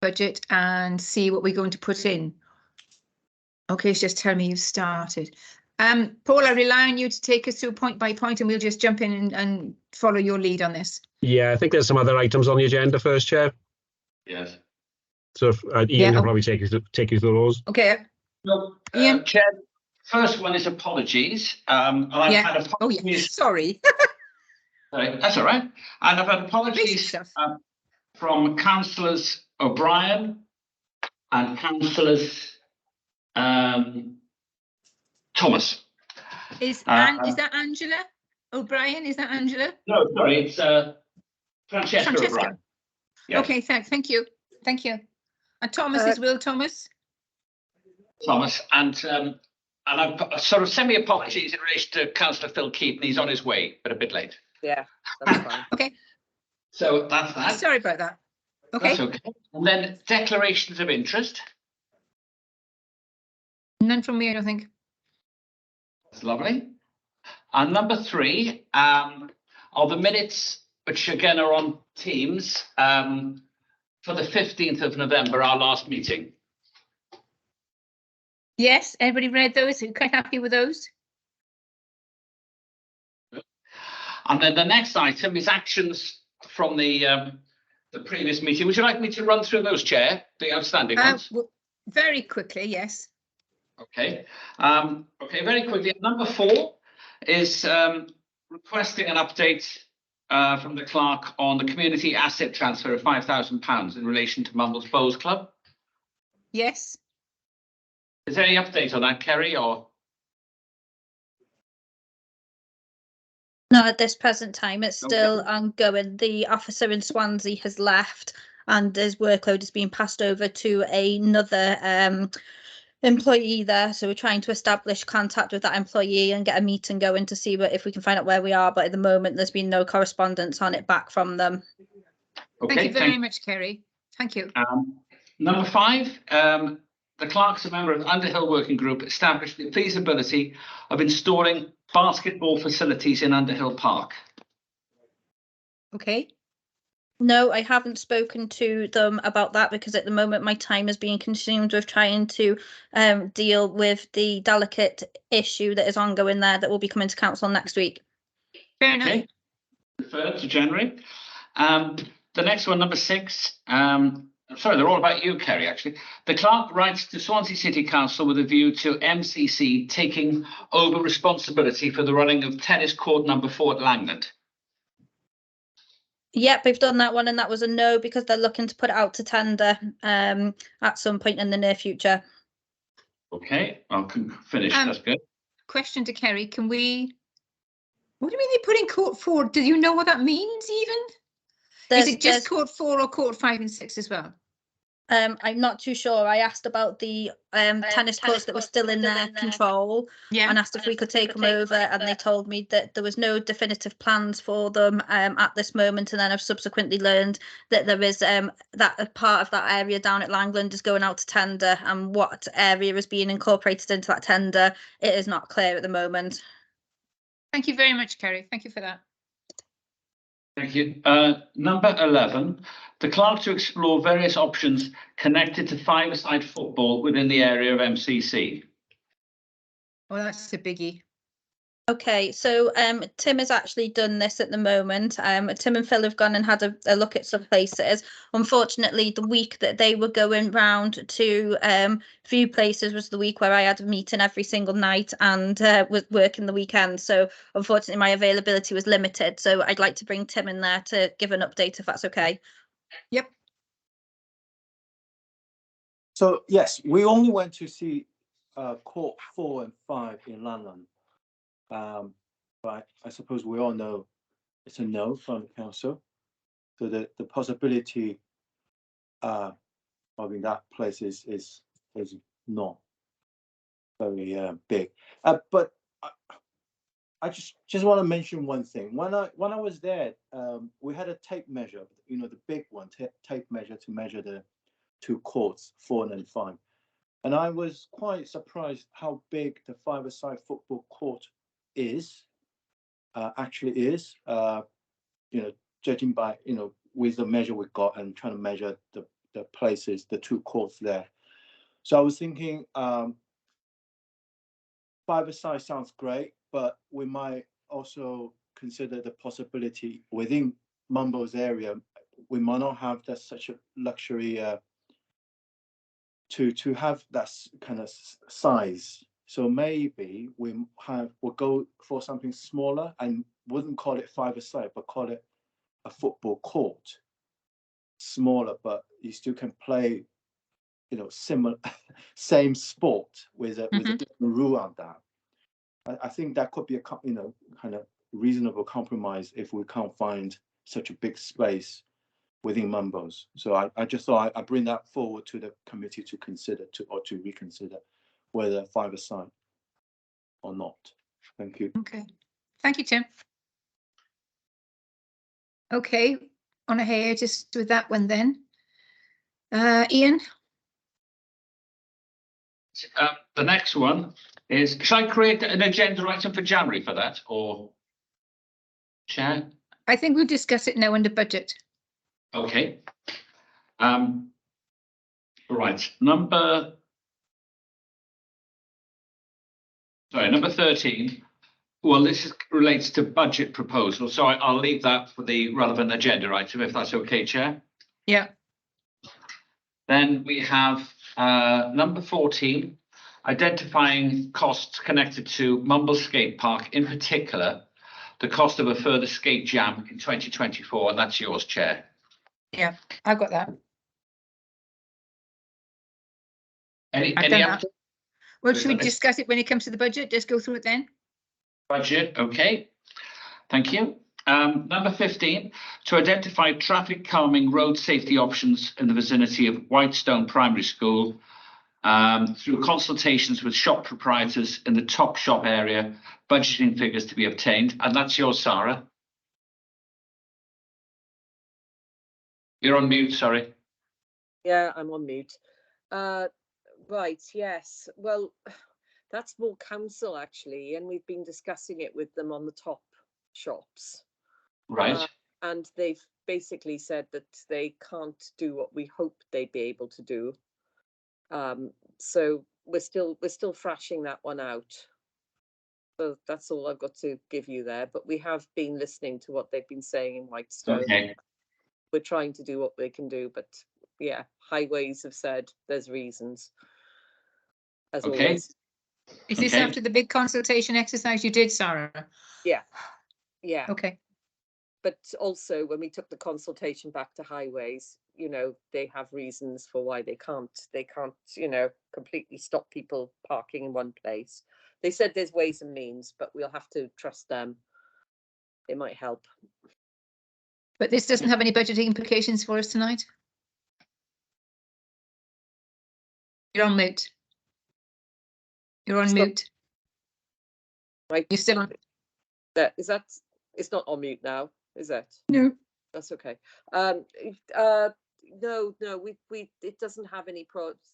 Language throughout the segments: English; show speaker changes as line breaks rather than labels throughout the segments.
budget and see what we're going to put in. Okay, so just tell me you've started. Paul, I rely on you to take us through point by point, and we'll just jump in and follow your lead on this.
Yeah, I think there's some other items on the agenda first, Chair.
Yes.
So if, Ian can probably take you through those.
Okay.
No,
Ian?
Chair, first one is apologies. I've had apologies.
Oh, yeah. Sorry.
Sorry, that's all right. And I've had apologies from councillors O'Brien and councillors Thomas.
Is that Angela O'Brien? Is that Angela?
No, sorry, it's Francesca O'Brien. Yes.
Okay, thank you. Thank you. And Thomas is Will Thomas?
Thomas, and I've sort of semi-apologies in relation to Councillor Phil Keaton. He's on his way, but a bit late.
Yeah, that's fine.
Okay.
So that's that.
Sorry about that. Okay.
That's okay. And then declarations of interest.
None from me, I don't think.
That's lovely. And number 3 are the minutes, which again are on Teams, for the 15th of November, our last meeting.
Yes, everybody read those? Are you quite happy with those?
And then the next item is actions from the previous meeting. Would you like me to run through those, Chair? The outstanding ones?
Well, very quickly, yes.
Okay. Okay, very quickly. Number 4 is requesting an update from the clerk on the community asset transfer of £5,000 in relation to Mumbles Bowls Club.
Yes.
Is there any update on that, Kerry, or?
No, at this present time, it's still ongoing. The officer in Swansea has left and his workload is being passed over to another employee there. So we're trying to establish contact with that employee and get a meeting going to see if we can find out where we are. But at the moment, there's been no correspondence on it back from them.
Okay,
thank you very much, Kerry. Thank you.
Number 5, the clerk's a member of the Underhill Working Group established the feasibility of installing basketball facilities in Underhill Park.
Okay.
No, I haven't spoken to them about that because at the moment my time is being consumed with trying to deal with the delicate issue that is ongoing there that will be coming to council next week.
Fair enough.
Okay. Referred to January. The next one, number 6. Sorry, they're all about you, Kerry, actually. The clerk writes to Swansea City Council with a view to MCC taking over responsibility for the running of tennis court number 4 at Langland.
Yep, we've done that one and that was a no because they're looking to put it out to tender at some point in the near future.
Okay, I'll finish. That's good.
Question to Kerry, what do you mean they put in court 4? Do you know what that means even? Is it just court 4 or court 5 and 6 as well?
I'm not too sure. I asked about the tennis courts that were still in their control and asked if we could take them over, and they told me that there was no definitive plans for them at this moment. And then I've subsequently learned that there is that a part of that area down at Langland is going out to tender, and what area is being incorporated into that tender, it is not clear at the moment.
Thank you very much, Kerry. Thank you for that.
Thank you. Number 11, the clerk to explore various options connected to five-a-side football within the area of MCC.
Well, that's a biggie.
Okay, so Tim has actually done this at the moment. Tim and Phil have gone and had a look at some places. Unfortunately, the week that they were going round to view places was the week where I had a meeting every single night and was working the weekend. So unfortunately, my availability was limited. So I'd like to bring Tim in there to give an update if that's okay.
Yep.
So yes, we only went to see court 4 and 5 in London. But I suppose we all know it's a no from the council. So the possibility of in that place is not very big. But I just want to mention one thing. When I was there, we had a tape measure, the big one, tape measure to measure the 2 courts, 4 and 5. And I was quite surprised how big the five-a-side football court actually is, judging by with the measure we got and trying to measure the the places, the 2 courts there. So I was thinking 5-a-side sounds great, but we might also consider the possibility within Mumbles area, we might not have that such a luxury to have that kind of size. So maybe we'll go for something smaller and wouldn't call it 5-a-side, but call it a football court. Smaller, but you still can play, you know, similar, same sport with a different rule on that. I think that could be a kind of reasonable compromise if we can't find such a big space within Mumbles. So I just thought I bring that forward to the committee to consider to reconsider whether 5-a-side or not. Thank you.
Okay, thank you, Tim. Okay, on ahead just with that one then. Ian?
The next one is, should I create an agenda item for January for that, or Chair?
I think we'll discuss it now under budget.
Okay. Right, number 13. Well, this relates to budget proposal, so I'll leave that for the relevant agenda item, if that's okay, Chair.
Yeah.
Then we have number 14, identifying costs connected to Mumbles Skate Park, in particular, the cost of a further skate jam in 2024, and that's yours, Chair.
Yeah, I've got that. Well, should we discuss it when it comes to the budget? Just go through it then.
Budget, okay. Thank you. Number 15, to identify traffic calming road safety options in the vicinity of Whitestone Primary School through consultations with shop proprietors in the top shop area, budgeting figures to be obtained. And that's yours, Sarah. You're on mute, sorry.
Yeah, I'm on mute. Right, yes. Well, that's more council actually, and we've been discussing it with them on the top shops.
Right.
And they've basically said that they can't do what we hoped they'd be able to do. So we're still thrashing that one out. So that's all I've got to give you there. But we have been listening to what they've been saying in Whitestone.
Okay.
We're trying to do what they can do, but yeah, Highways have said there's reasons. As always.
Is this after the big consultation exercise you did, Sarah?
Yeah. Yeah.
Okay.
But also when we took the consultation back to Highways, you know, they have reasons for why they can't, you know, completely stop people parking in one place. They said there's ways and means, but we'll have to trust them. It might help.
But this doesn't have any budgeting implications for us tonight? You're on mute. You're on mute.
Right.
You're still on.
It's not on mute now, is it?
No.
That's okay. No, it doesn't have any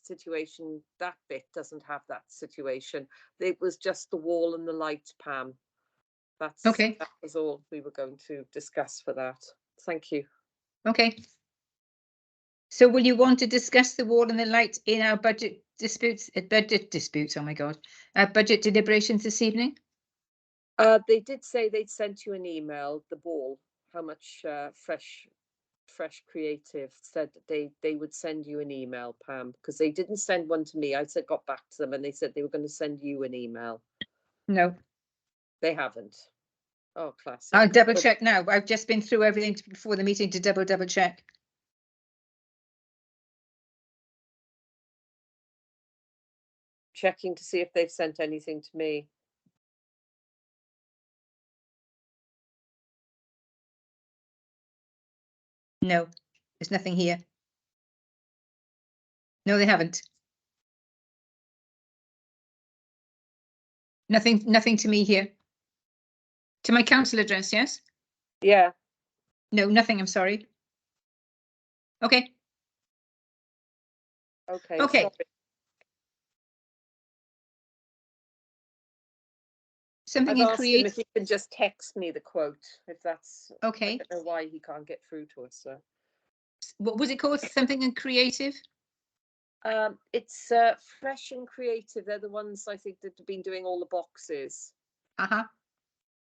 situation. That bit doesn't have that situation. It was just the wall and the light, Pam. That's okay. That was all we were going to discuss for that. Thank you.
Okay. So will you want to discuss the wall and the light in our budget disputes? Oh my God, budget deliberations this evening?
They did say they'd sent you an email, the ball, how much Fresh Creative said that they would send you an email, Pam, because they didn't send one to me. I got back to them and they said they were going to send you an email.
No. They
haven't. Oh, classic.
I'll double check now. I've just been through everything before the meeting to double check.
Checking to see if they've sent anything to me.
No, there's nothing here. No, they haven't. Nothing to me here. To my council address, yes?
Yeah.
No, nothing, I'm sorry. Okay.
Okay.
Okay.
Sorry.
Something
I've
in
asked him if he can just text me the quote, if that's okay. I don't know why he can't get through to us. So.
what was it called? Something and creative?
It's Fresh and Creative. They're the ones I think that have been doing all the boxes.
Uh-huh.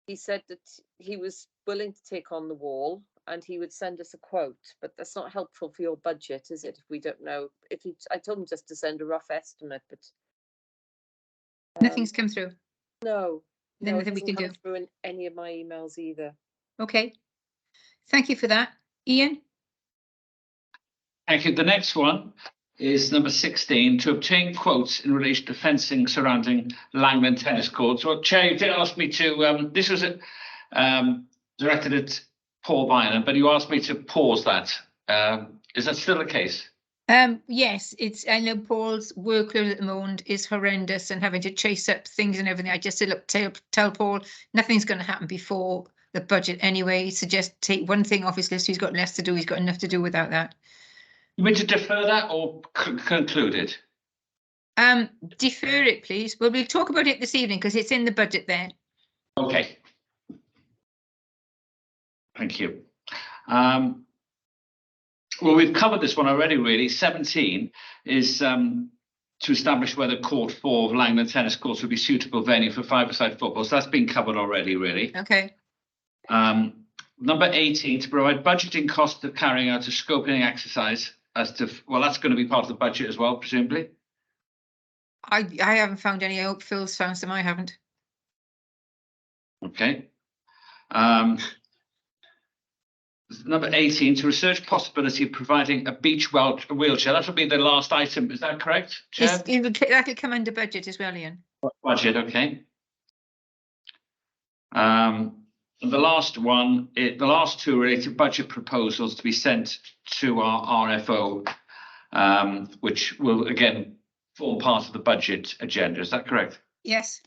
He said that he was willing to take on the wall and he would send us a quote, but that's not helpful for your budget, is it? If we don't know, I told him just to send a rough estimate, but
Nothing's come through.
No,
Then
it
nothing we
hasn't
can
come
do.
through in any of my emails either.
Okay. Thank you for that. Ian?
Thank you. The next one is number 16, to obtain quotes in relation to fencing surrounding Langland tennis courts. Well, Chair, you did ask me to, this was directed at Paul Bynum, but you asked me to pause that. Is that still the case?
Yes, I know Paul's workload at the moment is horrendous and having to chase up things and everything. I just said, look, tell Paul nothing's going to happen before the budget anyway. So just take one thing off his list. He's got less to do. He's got enough to do without that.
You mean to defer that or conclude it?
Defer it, please. Well, we'll talk about it this evening because it's in the budget there.
Okay. Thank you. Well, we've covered this one already, really. 17 is to establish whether Court 4 of Langland Tennis Courts would be suitable venue for five-a-side football. So that's been covered already, really.
Okay.
Number 18, to provide budgeting costs of carrying out a scoping exercise as to, well, that's going to be part of the budget as well, presumably.
I haven't found any. I hope Phil's found some. I haven't.
Okay. Number 18, to research possibility of providing a beach wheelchair. That will be the last item. Is that correct, Chair?
That'll come under budget as well, Ian.
Budget, okay. The last one, the last two relate to budget proposals to be sent to our RFO, which will again form part of the budget agenda. Is that correct?
Yes.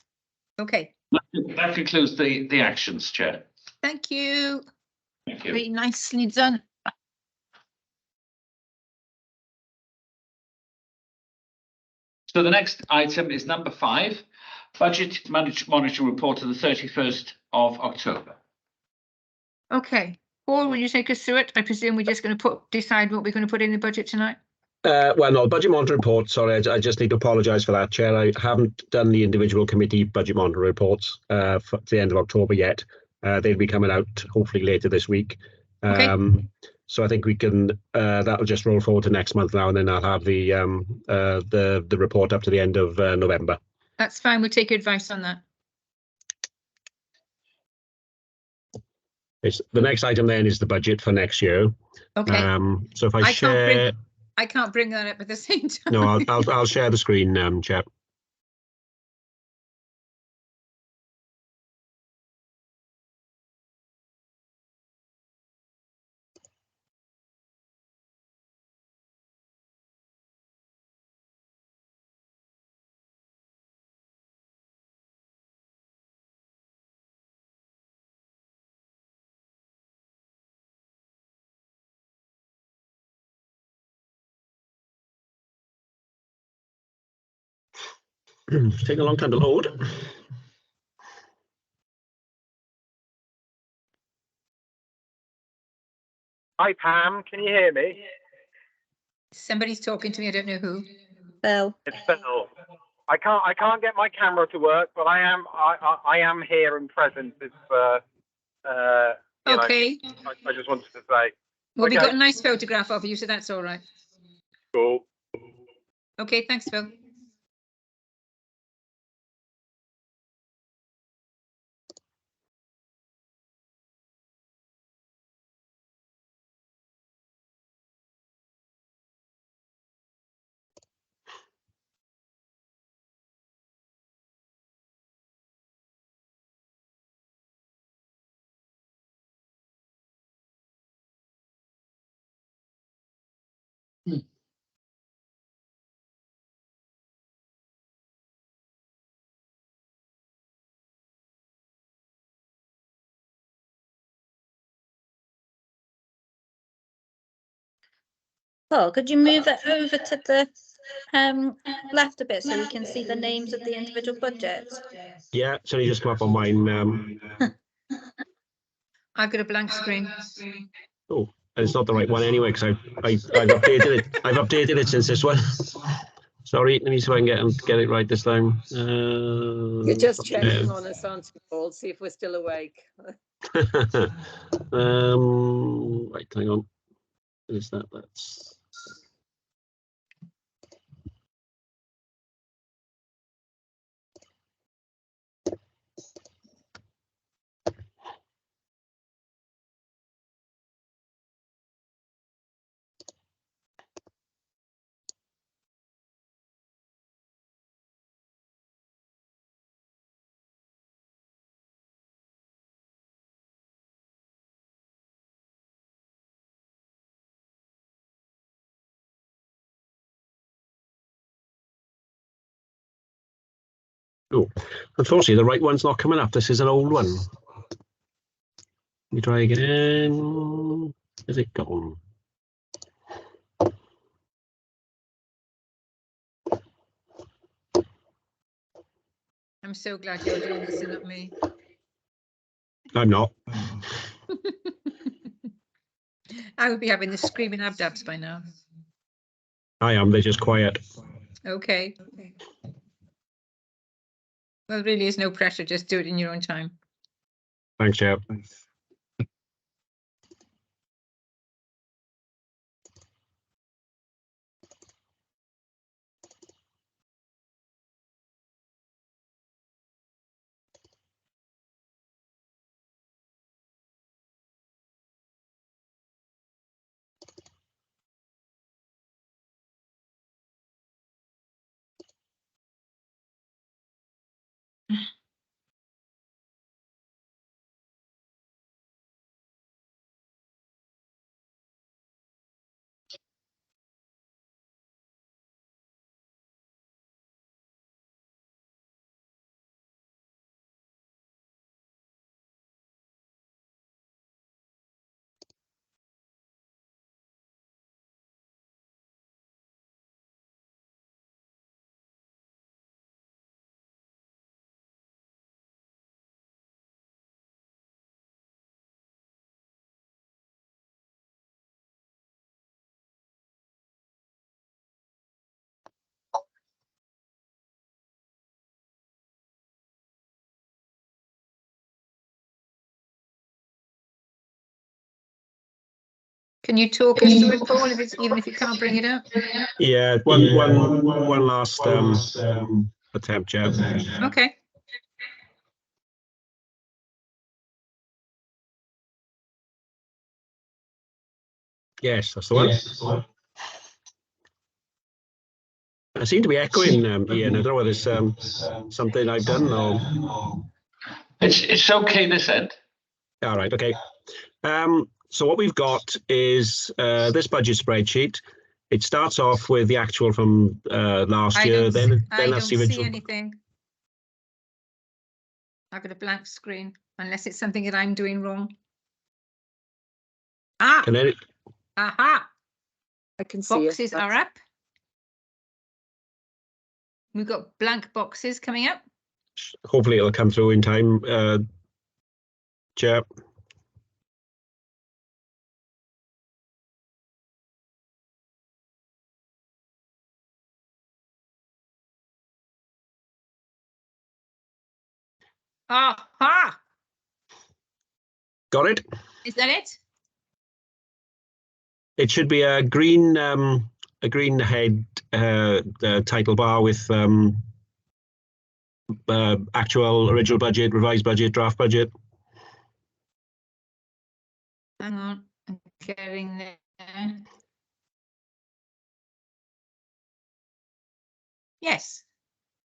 Okay.
That concludes the actions, Chair.
Thank you.
Thank you.
Very nicely done.
So the next item is number 5, budget monitoring report to the 31st of October.
Okay. Paul, will you take us through it? I presume we're just going to decide what we're going to put in the budget tonight.
Well, no, budget monitor report. Sorry, I just need to apologise for that, Chair. I haven't done the individual committee budget monitor reports for the end of October yet. They'll be coming out hopefully later this week.
Okay.
So I think we can. That'll just roll forward to next month now, and then I'll have the report up to the end of November.
That's fine. We'll take your advice on that.
The next item then is the budget for next year.
Okay.
So if I share.
I can't bring that up at the same time.
No, I'll share the screen, Chair. It's taking a long time to load.
Hi Pam, can you hear me?
Somebody's talking to me. I don't know who.
Phil.
It's Phil. I can't get my camera to work, but I am here and present. It's
Okay.
I just wanted to say.
Well, we
Okay.
got a nice photograph of you, so that's all right.
Cool.
Okay, thanks, Phil.
Paul, could you move it over to the left a bit so we can see the names of the individual budgets?
Yeah, so you just come up on mine.
I've got a blank screen.
Oh, it's not the right one anyway, because I've updated it. I've updated it since this one. Sorry, let me see if I can get it right this time.
You're just checking on us, aren't you, Paul? See if we're still awake.
Right, hang on. Is that's oh, unfortunately the right one's not coming up. This is an old one. Let me try again. Is it gone?
I'm so glad you're doing this and not me.
I'm not.
I would be having the screaming abdabs by now.
I am. They're just quiet.
Okay. Well, really is no pressure. Just do it in your own time.
Thanks, Chair.
Can you talk us through it, Paul, even if you can't bring it up?
Yeah, one last attempt, Chair.
Okay.
Yes, that's the one. I seem to be echoing, Ian. I don't know whether it's something I've done or.
It's okay this end.
All right, okay. So what we've got is this budget spreadsheet. It starts off with the actual from last year. Then that's the original.
See anything. I've got a blank screen, unless it's something that I'm doing wrong. Ah. Aha.
I can see
boxes are up. We've got blank boxes coming up.
Hopefully it'll come through in time, Chair.
Aha!
Got it?
Is that it?
It should be a green head title bar with actual, original budget, revised budget, draft budget.
Hang on, I'm getting there. Yes.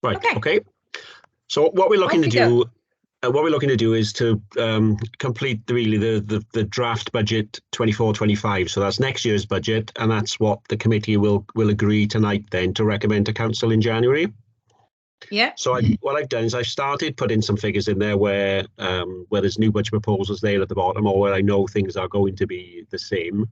Right. Okay. So what we're looking to do. What we're looking to do is to complete the draft budget 24-25. So that's next year's budget, and that's what the committee will agree tonight then to recommend to council in January.
Yeah.
So what I've done is I've started putting some figures in there where there's new budget proposals there at the bottom, or where I know things are going to be the same.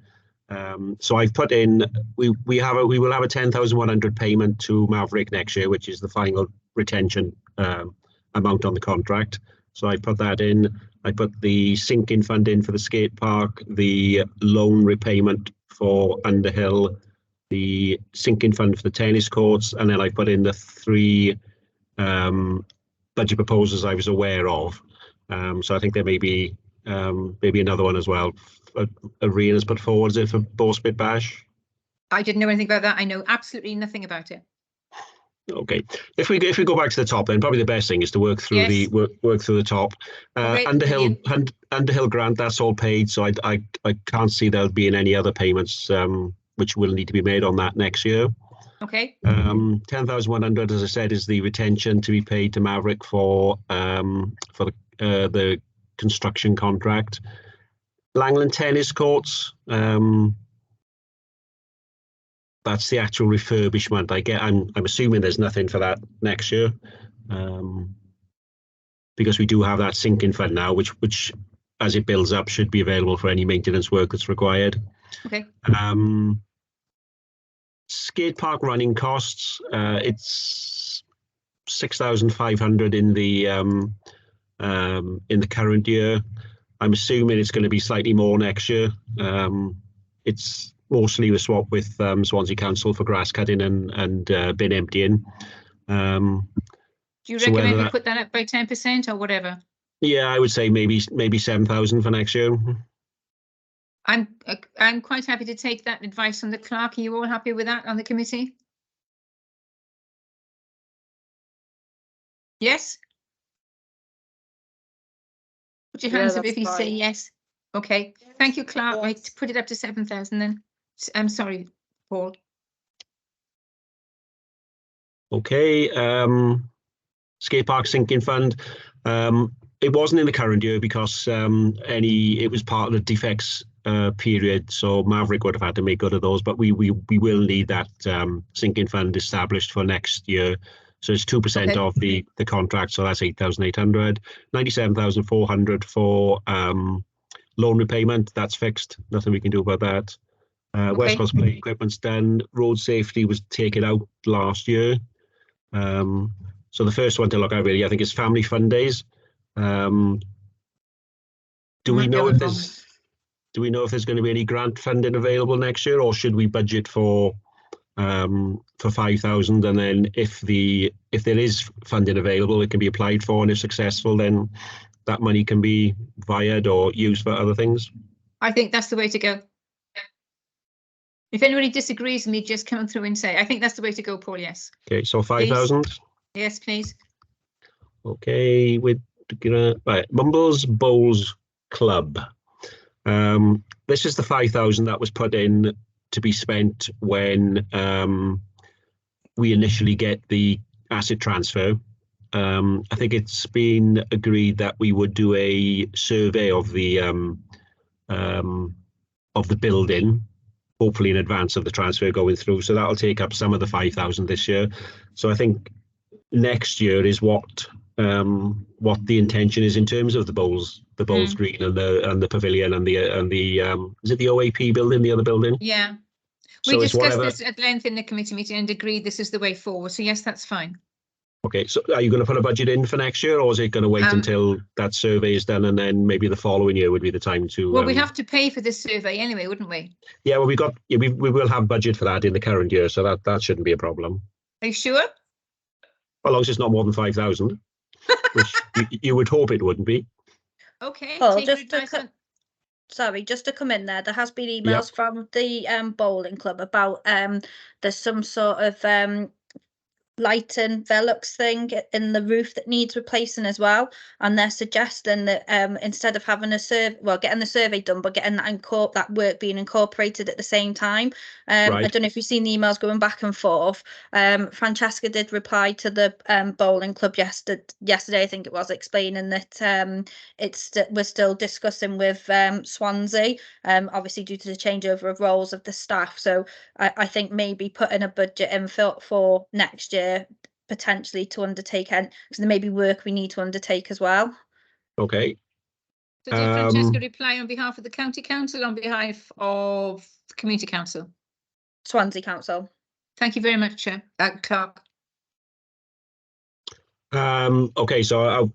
So I've put in we will have a 10,100 payment to Maverick next year, which is the final retention amount on the contract. So I put that in. I put the sinking fund in for the skate park, the loan repayment for Underhill, the sinking fund for the tennis courts, and then I put in the 3 budget proposals I was aware of. So I think there may be maybe another one as well. Arena's put forward, is it, for Bowsprit Bash?
I didn't know anything about that. I know absolutely nothing about it.
Okay, if we go back to the top, then probably the best thing is to work through
Yes.
work through the top.
Okay,
Underhill grant, that's all paid, so I can't see there'll be any other payments which will need to be made on that next year.
Okay.
10,100, as I said, is the retention to be paid to Maverick for the construction contract. Langland tennis courts. That's the actual refurbishment. I'm assuming there's nothing for that next year, because we do have that sinking fund now, which as it builds up should be available for any maintenance work that's required.
Okay.
Skate park running costs. It's 6,500 in the current year. I'm assuming it's going to be slightly more next year. It's mostly a swap with Swansea Council for grass cutting and bin emptying.
Do you recommend we put that up by 10% or whatever?
Yeah, I would say maybe 7,000 for next year.
I'm quite happy to take that advice from the clerk. Are you all happy with that on the committee? Yes? Put your hands up if you say yes. Okay, thank you, Clark. Yes. Right, put it up to 7,000 then. I'm sorry, Paul.
Okay, skate park sinking fund. It wasn't in the current year because it was part of the defects period, so Maverick would have had to make good of those, but we will need that sinking fund established for next year. So it's 2% of the contract, so that's 8,800. 97,400 for loan repayment. That's fixed. Nothing we can do about that. West Coast play equipment's done. Road safety was taken out last year. So the first one to look at really, I think, is family fun days. Do we know if there's going to be any grant funding available next year, or should we budget for 5,000, and then if there is funding available, it can be applied for, and if successful, then that money can be vied or used for other things?
I think that's the way to go. If anybody disagrees with me, just come through and say, I think that's the way to go, Paul, yes. Okay,
so 5,000?
Yes, please.
Okay, right, Mumbles Bowls Club. This is the 5,000 that was put in to be spent when we initially get the asset transfer. I think it's been agreed that we would do a survey of the building, hopefully in advance of the transfer going through. So that'll take up some of the 5,000 this year. So I think next year is what the intention is in terms of the bowls green and the pavilion and the is it the OAP building, the other building?
Yeah. We discussed this at length in the committee meeting and agreed this is the way forward. So yes, that's fine.
Okay, so are you going to put a budget in for next year, or is it going to wait until that survey is done and then maybe the following year would be the time to?
Well, we'd have to pay for this survey anyway, wouldn't we?
Yeah, well, we will have budget for that in the current year, so that shouldn't be a problem.
Are you sure?
As long as it's not more than 5,000, which you would hope it wouldn't be.
Okay.
Oh, just to come in there has been emails from the bowling club about there's some sort of light and Velux thing in the roof that needs replacing as well, and they're suggesting that instead of having getting the survey done, but getting that work being incorporated at the same time. Right. I don't know if you've seen the emails going back and forth. Francesca did reply to the bowling club yesterday, I think it was, explaining that we're still discussing with Swansea, obviously due to the changeover of roles of the staff. So I think maybe putting a budget in for next year potentially to undertake, because there may be work we need to undertake as well.
Okay.
So did Francesca reply on behalf of the county council, on behalf of the community council?
Swansea Council.
Thank you very much, Clark.
Okay, so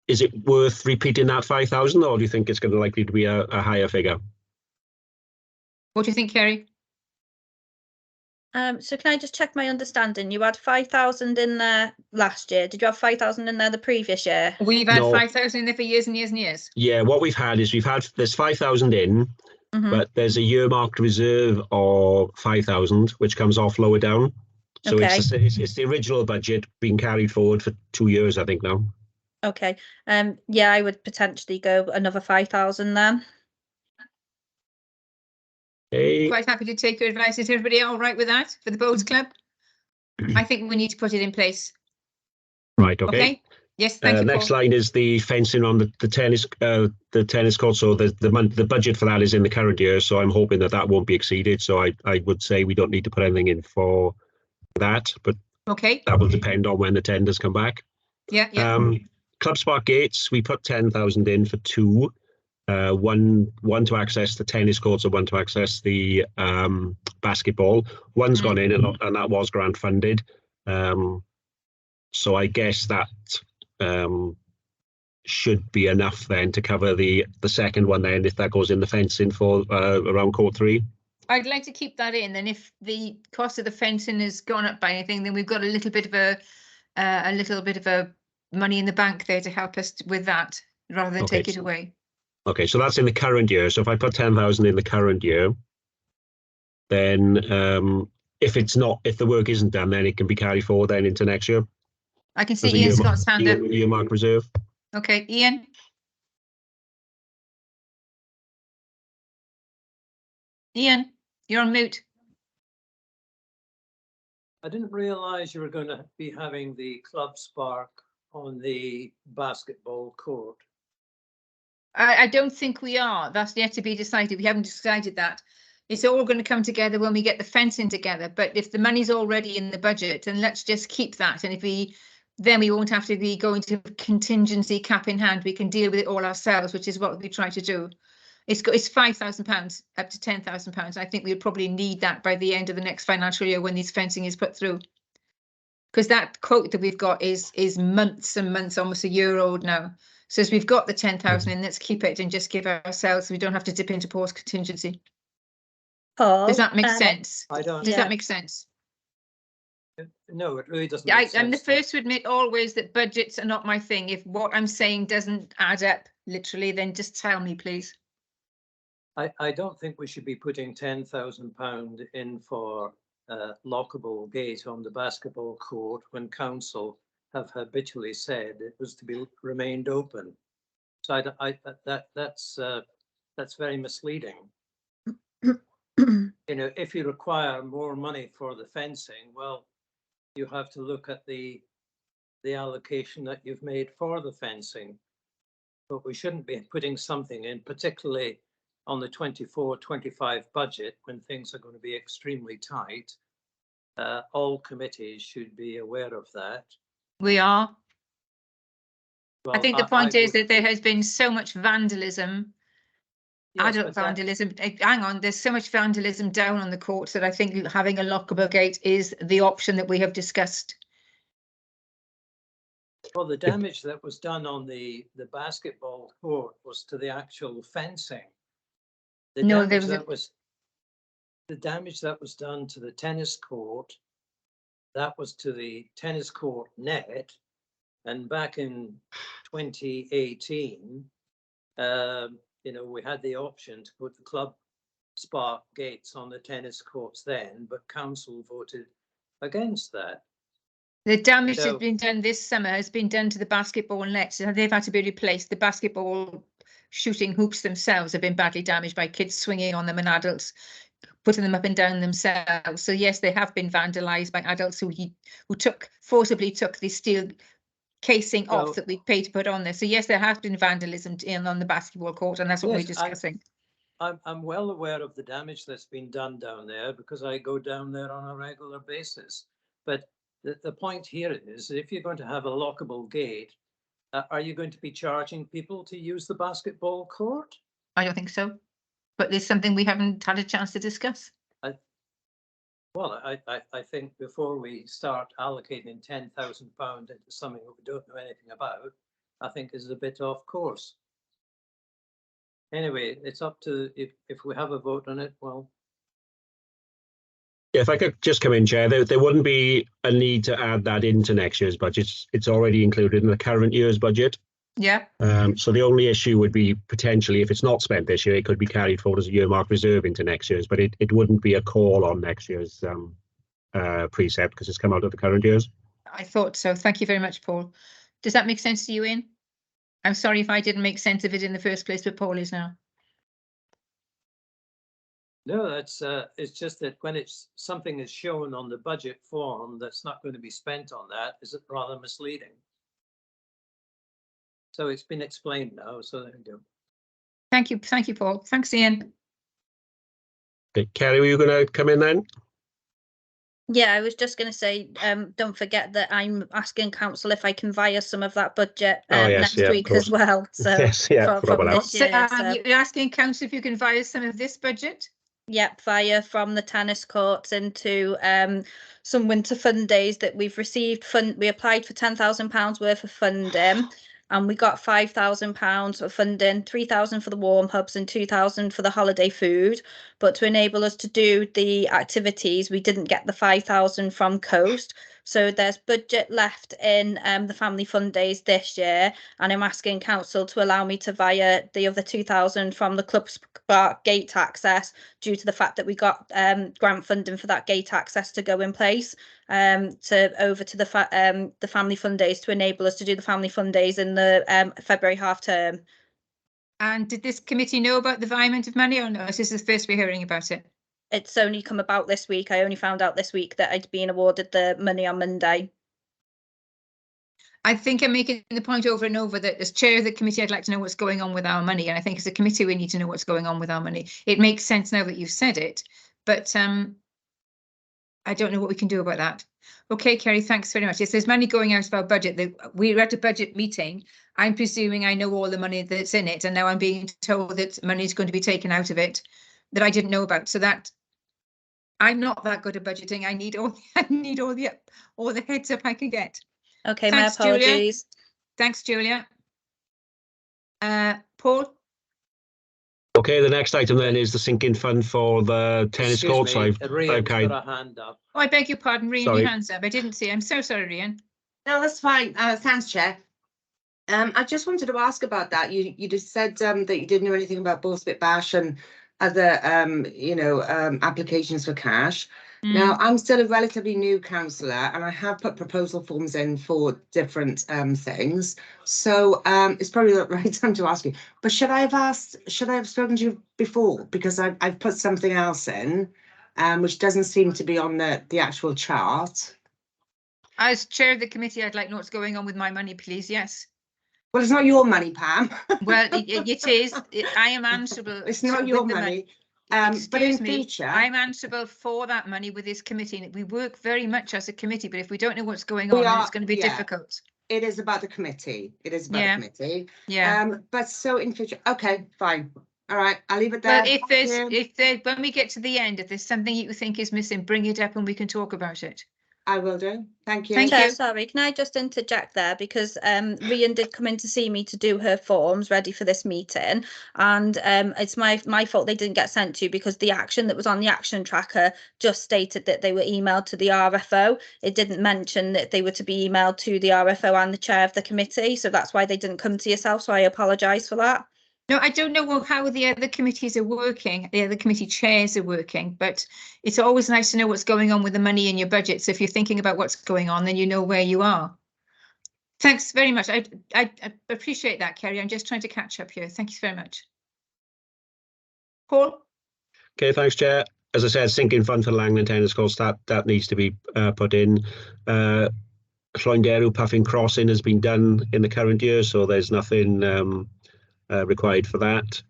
is it worth repeating that 5,000, or do you think it's going to likely to be a higher figure?
What do you think, Kerry?
So can I just check my understanding? You had 5,000 in there last year. Did you have 5,000 in there the previous year?
We've had
No.
5,000 in there for years and years and years.
Yeah, what we've had is there's 5,000 in,
Mhm.
but there's a earmarked reserve of 5,000, which comes off lower down. So
Okay.
it's the original budget being carried forward for 2 years, I think now.
Okay. Yeah, I would potentially go another 5,000 then.
Okay.
Quite happy to take your advice. Is everybody all right with that for the Bowls Club? I think we need to put it in place.
Right. Okay.
Okay. Yes. Thank you,
Next
Paul.
line is the fencing on the tennis court. So the budget for that is in the current year. So I'm hoping that won't be exceeded. So I would say we don't need to put anything in for that, but
Okay.
that will depend on when the tenders come back.
Yeah. Yeah.
Club Spark gates, we put 10,000 in for 2. One to access the tennis courts and one to access the basketball. One's gone in and that was grant funded. So I guess that should be enough then to cover the second one then, if that goes in the fencing for around court 3.
I'd like to keep that in. And if the cost of the fencing has gone up by anything, then we've got a little bit of a money in the bank there to help us with that, rather than
Okay,
take it away.
Okay, so that's in the current year. So if I put 10,000 in the current year, then if the work isn't done, then it can be carried forward then into next year.
I can see
As a
Ian Scott's hand up.
Earmark reserve.
Okay, Ian. Ian, you're on mute.
I didn't realise you were going to be having the Club Spark on the basketball court.
I don't think we are. That's yet to be decided. We haven't decided that. It's all going to come together when we get the fencing together. But if the money's already in the budget, then let's just keep that. And then we won't have to be going to contingency cap in hand. We can deal with it all ourselves, which is what we try to do. It's £5,000 up to £10,000. I think we'll probably need that by the end of the next financial year when this fencing is put through. Because that quote that we've got is months and months, almost a year old now. So as we've got the 10,000 in, let's keep it and just give ourselves, we don't have to dip into post contingency.
Paul,
Does that make sense?
I don't.
Does that make sense?
No, it really doesn't.
I'm the first to admit always that budgets are not my thing. If what I'm saying doesn't add up literally, then just tell me, please.
I don't think we should be putting £10,000 in for lockable gate on the basketball court when council have habitually said it was to be remained open. So that's very misleading. If you require more money for the fencing, well, you have to look at the allocation that you've made for the fencing. But we shouldn't be putting something in, particularly on the 24-25 budget, when things are going to be extremely tight. All committees should be aware of that.
We are.
Well,
I think the point is that there has been so much vandalism, adult vandalism. Hang on, there's so much vandalism down on the courts that I think having a lockable gate is the option that we have discussed.
Well, the damage that was done on the basketball court was to the actual fencing. The damage that was done to the tennis court, that was to the tennis court net. And back in 2018, we had the option to put the Club Spark gates on the tennis courts then, but council voted against that.
The damage that's been done this summer has been done to the basketball nets. They've had to be replaced. The basketball shooting hoops themselves have been badly damaged by kids swinging on them and adults putting them up and down themselves. So yes, they have been vandalised by adults who forcibly took the steel casing off that we paid to put on there. So yes, there has been vandalism on the basketball court, and that's what we're discussing.
I'm well aware of the damage that's been done down there because I go down there on a regular basis. But the point here is, if you're going to have a lockable gate, are you going to be charging people to use the basketball court?
I don't think so, but there's something we haven't had a chance to discuss.
I think before we start allocating £10,000 into something that we don't know anything about, I think is a bit off course. Anyway, it's up to, if we have a vote on it, well,
Yeah, if I could just come in, Chair, there wouldn't be a need to add that into next year's budget. It's already included in the current year's budget.
Yeah.
So the only issue would be potentially if it's not spent this year, it could be carried forward as a earmark reserve into next year's, but it wouldn't be a call on next year's precept because it's come out of the current year's.
I thought so. Thank you very much, Paul. Does that make sense to you, Ian? I'm sorry if I didn't make sense of it in the first place, but Paul is now.
no, that's it's just that when it's something is shown on the budget form that's not going to be spent on that, is it rather misleading? So it's been explained now, so there we go.
Thank you, Paul. Thanks, Ian.
Okay, Kerry, were you going to come in then?
Yeah, I was just going to say, don't forget that I'm asking council if I can via some of that budget next week as well. So
yes, yeah,
from this year,
you're asking council if you can via some of this budget?
Yep, via from the tennis courts into some winter fund days that we've received. We applied for £10,000 worth of funding. And we got £5,000 of funding, £3,000 for the warm hubs and £2,000 for the holiday food. But to enable us to do the activities, we didn't get the £5,000 from Coast. So there's budget left in the family fun days this year. And I'm asking council to allow me to via the other £2,000 from the club spark gate access due to the fact that we got grant funding for that gate access to go in place. Over to the family fun days to enable us to do the family fun days in the February half term.
And did this committee know about the virement of money or no? This is the first we're hearing about it.
It's only come about this week. I only found out this week that I'd been awarded the money on Monday.
I think I'm making the point over and over that as chair of the committee, I'd like to know what's going on with our money. And I think as a committee, we need to know what's going on with our money. It makes sense now that you've said it, but I don't know what we can do about that. Okay, Kerry, thanks very much. If there's money going out of our budget, we're at a budget meeting. I'm presuming I know all the money that's in it, and now I'm being told that money is going to be taken out of it that I didn't know about. So that I'm not that good at budgeting. I need all the heads up I can get.
Okay,
thanks,
my apologies.
Julia. Thanks, Julia. Paul.
Okay, the next item then is the sinking fund for the tennis courts.
Rian's got a hand up.
Oh, I beg your pardon, Rian, your hand's up. I didn't see. I'm so sorry, Rian.
No, that's fine. Thanks, Chair. I just wanted to ask about that. You just said that you didn't know anything about Bowsprit Bash and other, applications for cash. Now, I'm still a relatively new councillor and I have put proposal forms in for different things. So it's probably the right time to ask you. But should I have spoken to you before? Because I've put something else in, which doesn't seem to be on the actual chart.
As chair of the committee, I'd like to know what's going on with my money, please. Yes.
Well, it's not your money, Pam.
Well, it is. I am answerable.
It's not your money. But in future,
I'm answerable for that money with this committee. We work very much as a committee, but if we don't know what's going on, then it's going to be difficult.
It is about the committee. It is about the committee.
Yeah.
But so in future, okay, fine. All right, I'll leave it there.
But when we get to the end, if there's something you think is missing, bring it up and we can talk about it.
I will do. Thank you.
Thank you. Sorry, can I just interject there because Rian did come in to see me to do her forms ready for this meeting, and it's my fault they didn't get sent to you because the action that was on the action tracker just stated that they were emailed to the RFO. It didn't mention that they were to be emailed to the RFO and the chair of the committee, so that's why they didn't come to yourself. So I apologise for that.
No, I don't know how the other committees are working, the other committee chairs are working, but it's always nice to know what's going on with the money in your budget. So if you're thinking about what's going on, then you know where you are. Thanks very much. I appreciate that, Kerry. I'm just trying to catch up here. Thank you very much. Paul?
Okay, thanks, Chair. As I said, sinking fund for Langland tennis courts, that needs to be put in. Lloynderw Puffin Crossing has been done in the current year, so there's nothing required for that.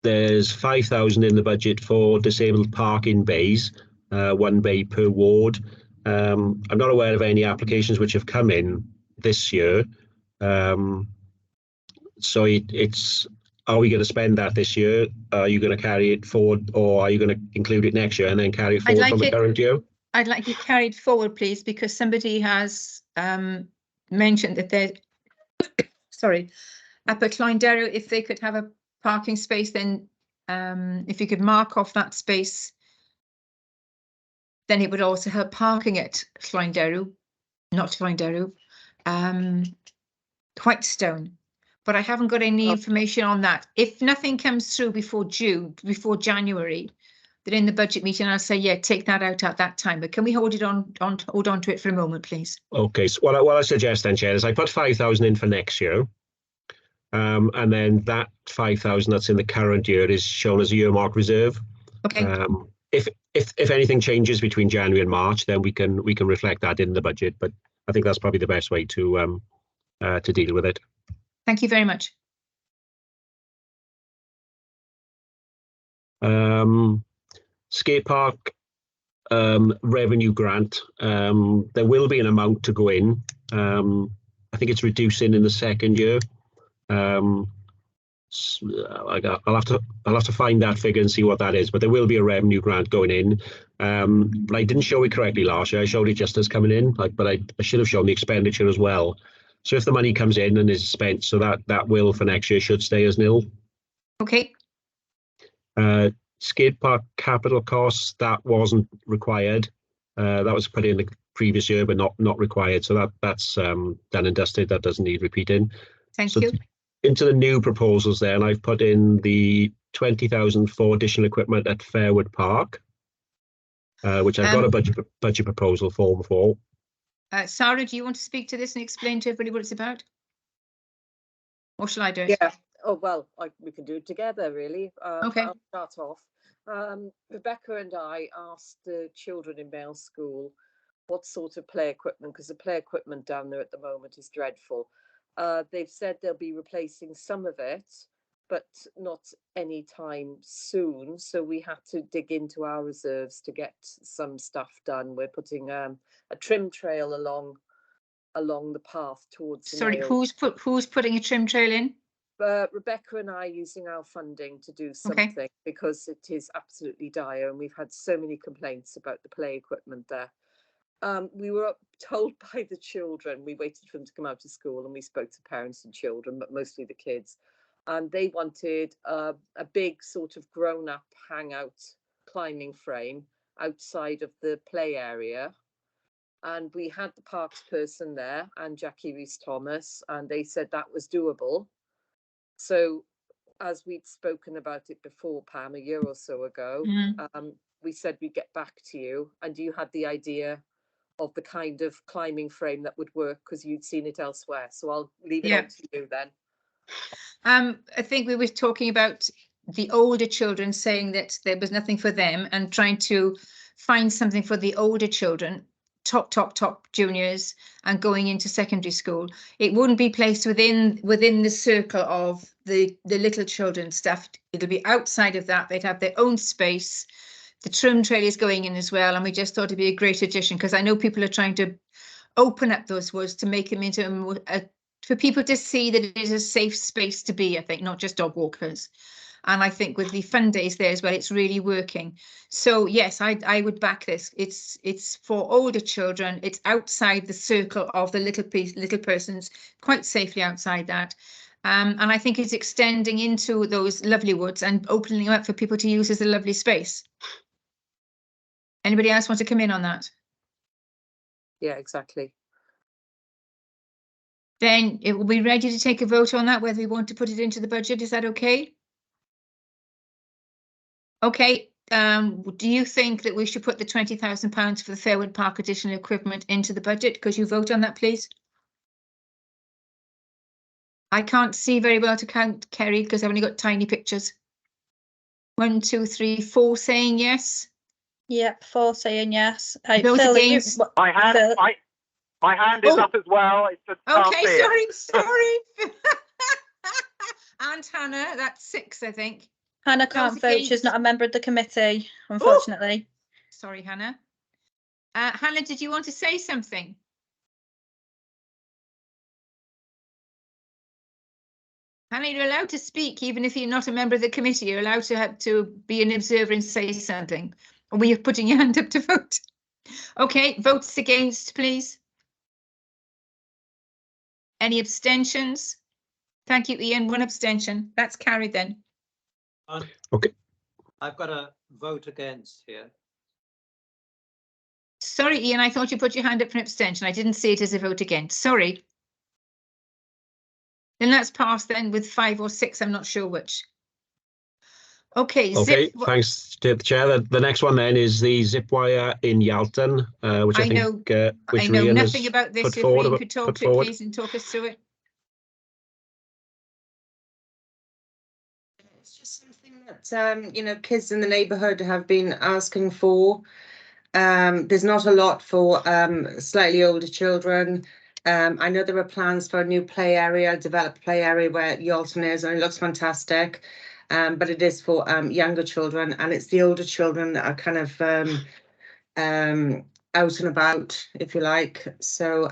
There's 5,000 in the budget for disabled parking bays, 1 bay per ward. I'm not aware of any applications which have come in this year. So it's, are we going to spend that this year? Are you going to carry it forward, or are you going to include it next year and then carry it forward from the current year?
I'd like it carried forward, please, because somebody has mentioned that sorry, up at Clynderrow, if they could have a parking space, then if you could mark off that space, then it would also help parking at Clynderrow, not Clynderrow, Whitestone. But I haven't got any information on that. If nothing comes through before January, then in the budget meeting, I'll say, yeah, take that out at that time. But can we hold on to it for a moment, please?
Okay, so what I suggest then, Chair, is I put 5,000 in for next year. And then that 5,000 that's in the current year is shown as a earmark reserve.
Okay.
If anything changes between January and March, then we can reflect that in the budget. But I think that's probably the best way to deal with it.
Thank you very much.
Skate park revenue grant. There will be an amount to go in. I think it's reducing in the second year. I'll have to find that figure and see what that is, but there will be a revenue grant going in. But I didn't show it correctly last year. I showed it just as coming in, but I should have shown the expenditure as well. So if the money comes in and is spent, so that will for next year should stay as nil.
Okay.
Skate park capital costs, that wasn't required. That was put in the previous year, but not required. So that's done and dusted. That doesn't need repeating.
Thank you.
Into the new proposals then, I've put in the 20,000 for additional equipment at Fairwood Park, which I've got a budget proposal form for.
Sarah, do you want to speak to this and explain to everybody what it's about? Or shall I do it?
Yeah. Oh, well, we can do it together, really.
Okay.
I'll start off. Rebecca and I asked the children in Male School what sort of play equipment, because the play equipment down there at the moment is dreadful. They've said they'll be replacing some of it, but not anytime soon. So we had to dig into our reserves to get some stuff done. We're putting a trim trail along the path towards.
Sorry, who's putting a trim trail in?
Rebecca and I using our funding to do something, because it is absolutely dire, and we've had so many complaints about the play equipment there. We were told by the children, we waited for them to come out of school and we spoke to parents and children, but mostly the kids, and they wanted a big sort of grown-up hangout climbing frame outside of the play area. And we had the parks person there and Jackie Rees-Thomas, and they said that was doable. So as we'd spoken about it before, Pam, a year or so ago, we said we'd get back to you, and you had the idea of the kind of climbing frame that would work because you'd seen it elsewhere. So I'll leave it on to you then.
I think we were talking about the older children saying that there was nothing for them, and trying to find something for the older children, top juniors, and going into secondary school. It wouldn't be placed within the circle of the little children stuff. It'll be outside of that. They'd have their own space. The trim trail is going in as well, and we just thought it'd be a great addition, because I know people are trying to open up those woods to make them into for people to see that it is a safe space to be, I think, not just dog walkers. And I think with the fun days there as well, it's really working. So yes, I would back this. It's for older children. It's outside the circle of the little persons, quite safely outside that. And I think it's extending into those lovely woods and opening them up for people to use as a lovely space. Anybody else want to come in on that?
Yeah, exactly.
Then it will be ready to take a vote on that, whether we want to put it into the budget. Is that okay? Okay. Do you think that we should put the £20,000 for the Fairwood Park additional equipment into the budget? Could you vote on that, please? I can't see very well to count, Kerry, because I've only got tiny pictures. 1, 2, 3, 4 saying yes.
Yep, 4 saying yes.
Those
Phil,
against?
My hand is up as well. It's just
okay, sorry. And Hannah, that's 6, I think.
Hannah can't vote. She's not a member of the committee, unfortunately.
Sorry, Hannah. Hannah, did you want to say something? Hannah, you're allowed to speak, even if you're not a member of the committee. You're allowed to be an observer and say something. Or were you putting your hand up to vote? Okay, votes against, please. Any abstentions? Thank you, Ian. One abstention. That's carried then.
Okay.
I've got a vote against here.
Sorry, Ian, I thought you put your hand up for an abstention. I didn't see it as a vote against. Sorry. Then that's passed then with 5 or 6. I'm not sure which. Okay.
Okay, thanks to the chair. The next one then is the zip wire in Yalton, which I think
know
which
I know
Rhian
nothing
has
about this.
put
If
forward.
Rhian could talk to it, please, and talk us through it.
It's just something that, you know, kids in the neighborhood have been asking for. There's not a lot for slightly older children. I know there are plans for a new play area, developed play area where Yalton is, and it looks fantastic. But it is for younger children, and it's the older children that are kind of out and about, if you like. So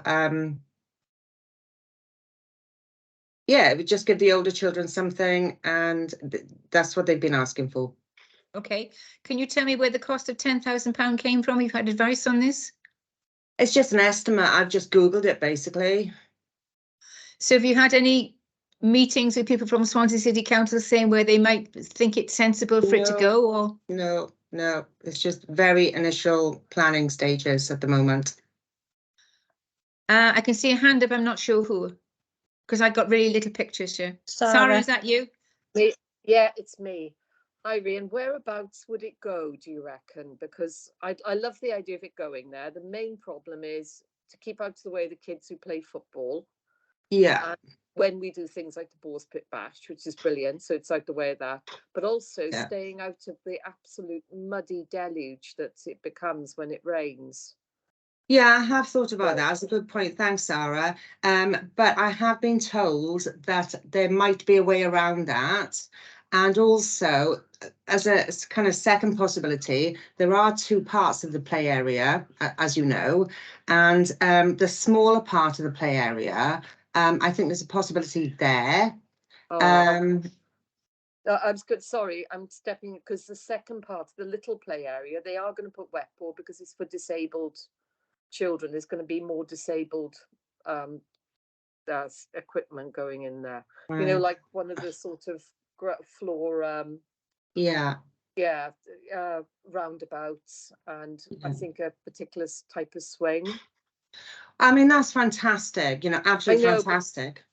yeah, it would just give the older children something, and that's what they've been asking for.
Okay. Can you tell me where the cost of £10,000 came from? You've had advice on this?
It's just an estimate. I've just Googled it, basically.
So have you had any meetings with people from Swansea City Council saying where they might think it's sensible for it to go? Or
No, it's just very initial planning stages at the moment.
I can see a hand up. I'm not sure who, because I got really little pictures here. Sarah, is that you?
Me. Yeah, it's me. Irene, whereabouts would it go, do you reckon? Because I love the idea of it going there. The main problem is to keep out of the way the kids who play football.
Yeah.
And when we do things like the Boar's Pit Bash, which is brilliant, so it's out the way of that, but also staying out of the absolute muddy deluge that it becomes when it rains.
Yeah, I have thought about that. That's a good point. Thanks, Sarah. But I have been told that there might be a way around that. And also, as a kind of second possibility, there are 2 parts of the play area, as you know, and the smaller part of the play area, I think there's a possibility there.
I'm good. Sorry, I'm stepping because the second part, the little play area, they are going to put wetboard because it's for disabled children. There's going to be more disabled equipment going in there.
Right.
You know, like one of the sort of floor roundabouts, and I think a particular type of swing.
I mean, that's fantastic, you know, absolutely fantastic.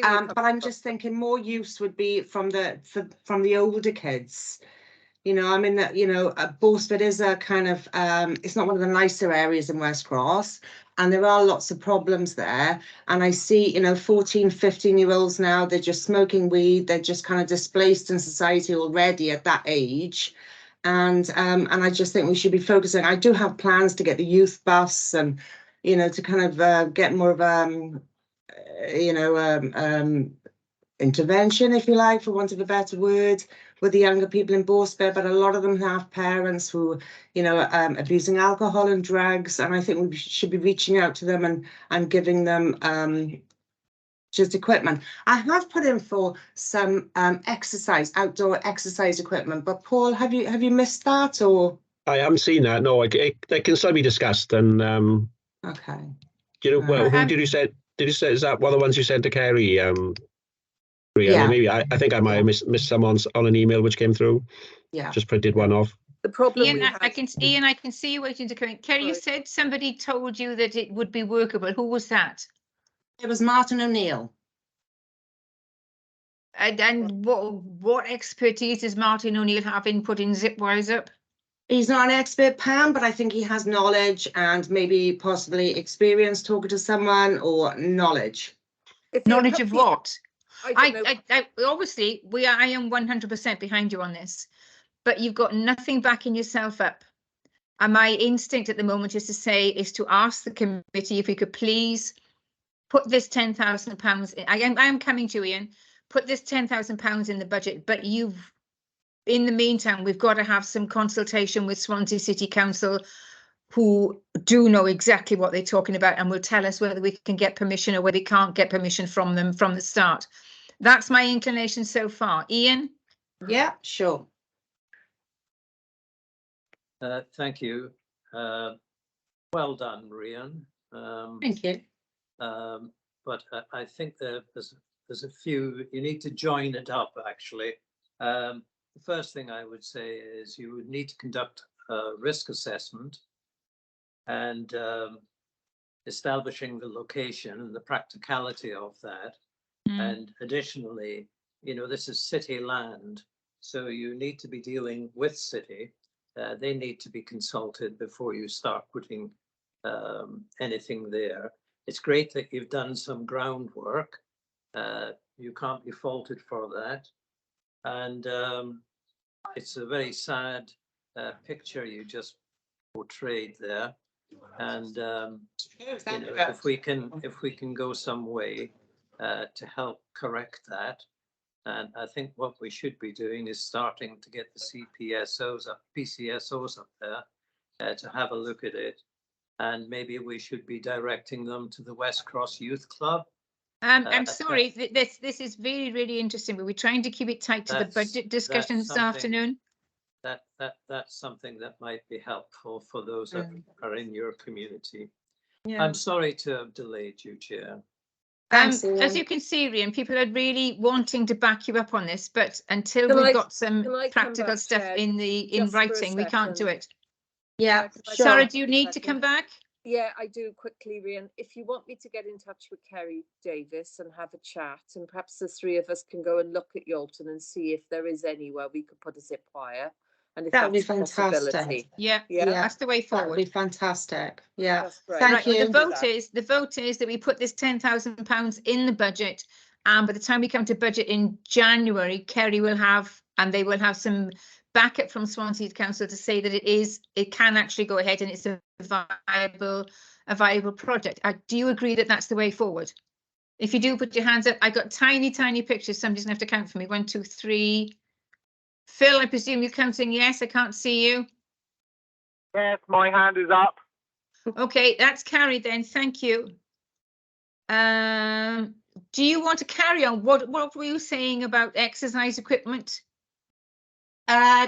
But
I'm just thinking more use would be from the older kids. You know, I mean, that, you know, Borsford is a kind of, it's not one of the nicer areas in West Cross, and there are lots of problems there. And I see, you know, 14, 15-year-olds now, they're just smoking weed. They're just kind of displaced in society already at that age. And I just think we should be focusing. I do have plans to get the youth bus and, you know, to kind of get more of, you know, intervention, if you like, for want of a better word, with the younger people in Borsford, but a lot of them have parents who, you know, abusing alcohol and drugs, and I think we should be reaching out to them and giving them just equipment. I have put in for some outdoor exercise equipment, but Paul, have you missed that, or?
I haven't seen that. No, they can still be discussed. And
okay,
you know, well, who did you say? Did you say, is that one of the ones you sent to Kerry? Yeah, maybe I think I might have missed some on an email which came through.
Yeah,
just printed one off.
The problem,
Ian, I can see you waiting to come in. Kerry, you said somebody told you that it would be workable. Who was that?
It was Martin O'Neill.
And what expertise does Martin O'Neill have in putting zip wires up?
He's not an expert, Pam, but I think he has knowledge and maybe possibly experience talking to someone, or knowledge.
Knowledge of what? I obviously I am 100% behind you on this, but you've got nothing backing yourself up. And my instinct at the moment is to ask the committee if we could please put this £10,000 in. I am coming to you, Ian. Put this £10,000 in the budget, but in the meantime, we've got to have some consultation with Swansea City Council, who do know exactly what they're talking about and will tell us whether we can get permission or whether we can't get permission from them from the start. That's my inclination so far. Ian?
Yeah, sure.
Thank you. Well done, Rhian.
Thank you.
But but I think there's a few, you need to join it up actually. The first thing I would say is you would need to conduct a risk assessment and establishing the location and the practicality of that. And additionally, you know, this is city land, so you need to be dealing with city. They need to be consulted before you start putting anything there. It's great that you've done some groundwork. You can't be faulted for that. And it's a very sad picture you just portrayed there. And you know, if we can go some way to help correct that. And I think what we should be doing is starting to get the PCSOs up there to have a look at it. And maybe we should be directing them to the West Cross Youth Club.
I'm sorry, this is really interesting, but we're trying to keep it tight to the budget discussion this afternoon.
That's something that might be helpful for those that are in your community.
Yeah.
I'm sorry to have delayed you, Chair.
Thanks,
As
Ian.
you can see, Rian, people are really wanting to back you up on this, but until we've got some
can I come
practical
back,
stuff
Chair,
in
just for a
writing, we can't do
second?
it.
Yeah,
Can I
sure.
Sarah,
come
do you
back
need
a
to
second?
come back?
Yeah, I do quickly, Rian. If you want me to get in touch with Kerry Davis and have a chat, and perhaps the three of us can go and look at Yalton and see if there is anywhere we could put a zip wire. And if
That would be
that's a possibility.
fantastic.
Yeah,
Yeah.
that's the way
That would be
forward.
fantastic. Yeah.
That's great.
Thank
Right, well,
you.
the vote is that we put this £10,000 in the budget, and by the time we come to budget in January, Kerry will have, and they will have some backup from Swansea Council to say that it can actually go ahead and it's a viable project. Do you agree that that's the way forward? If you do, put your hands up. I got tiny pictures. Somebody's gonna have to count for me. 1, 2, 3. Phil, I presume you're counting yes. I can't see you.
Yes, my hand is up.
Okay, that's carried then. Thank you. Do you want to carry on? What were you saying about exercise equipment?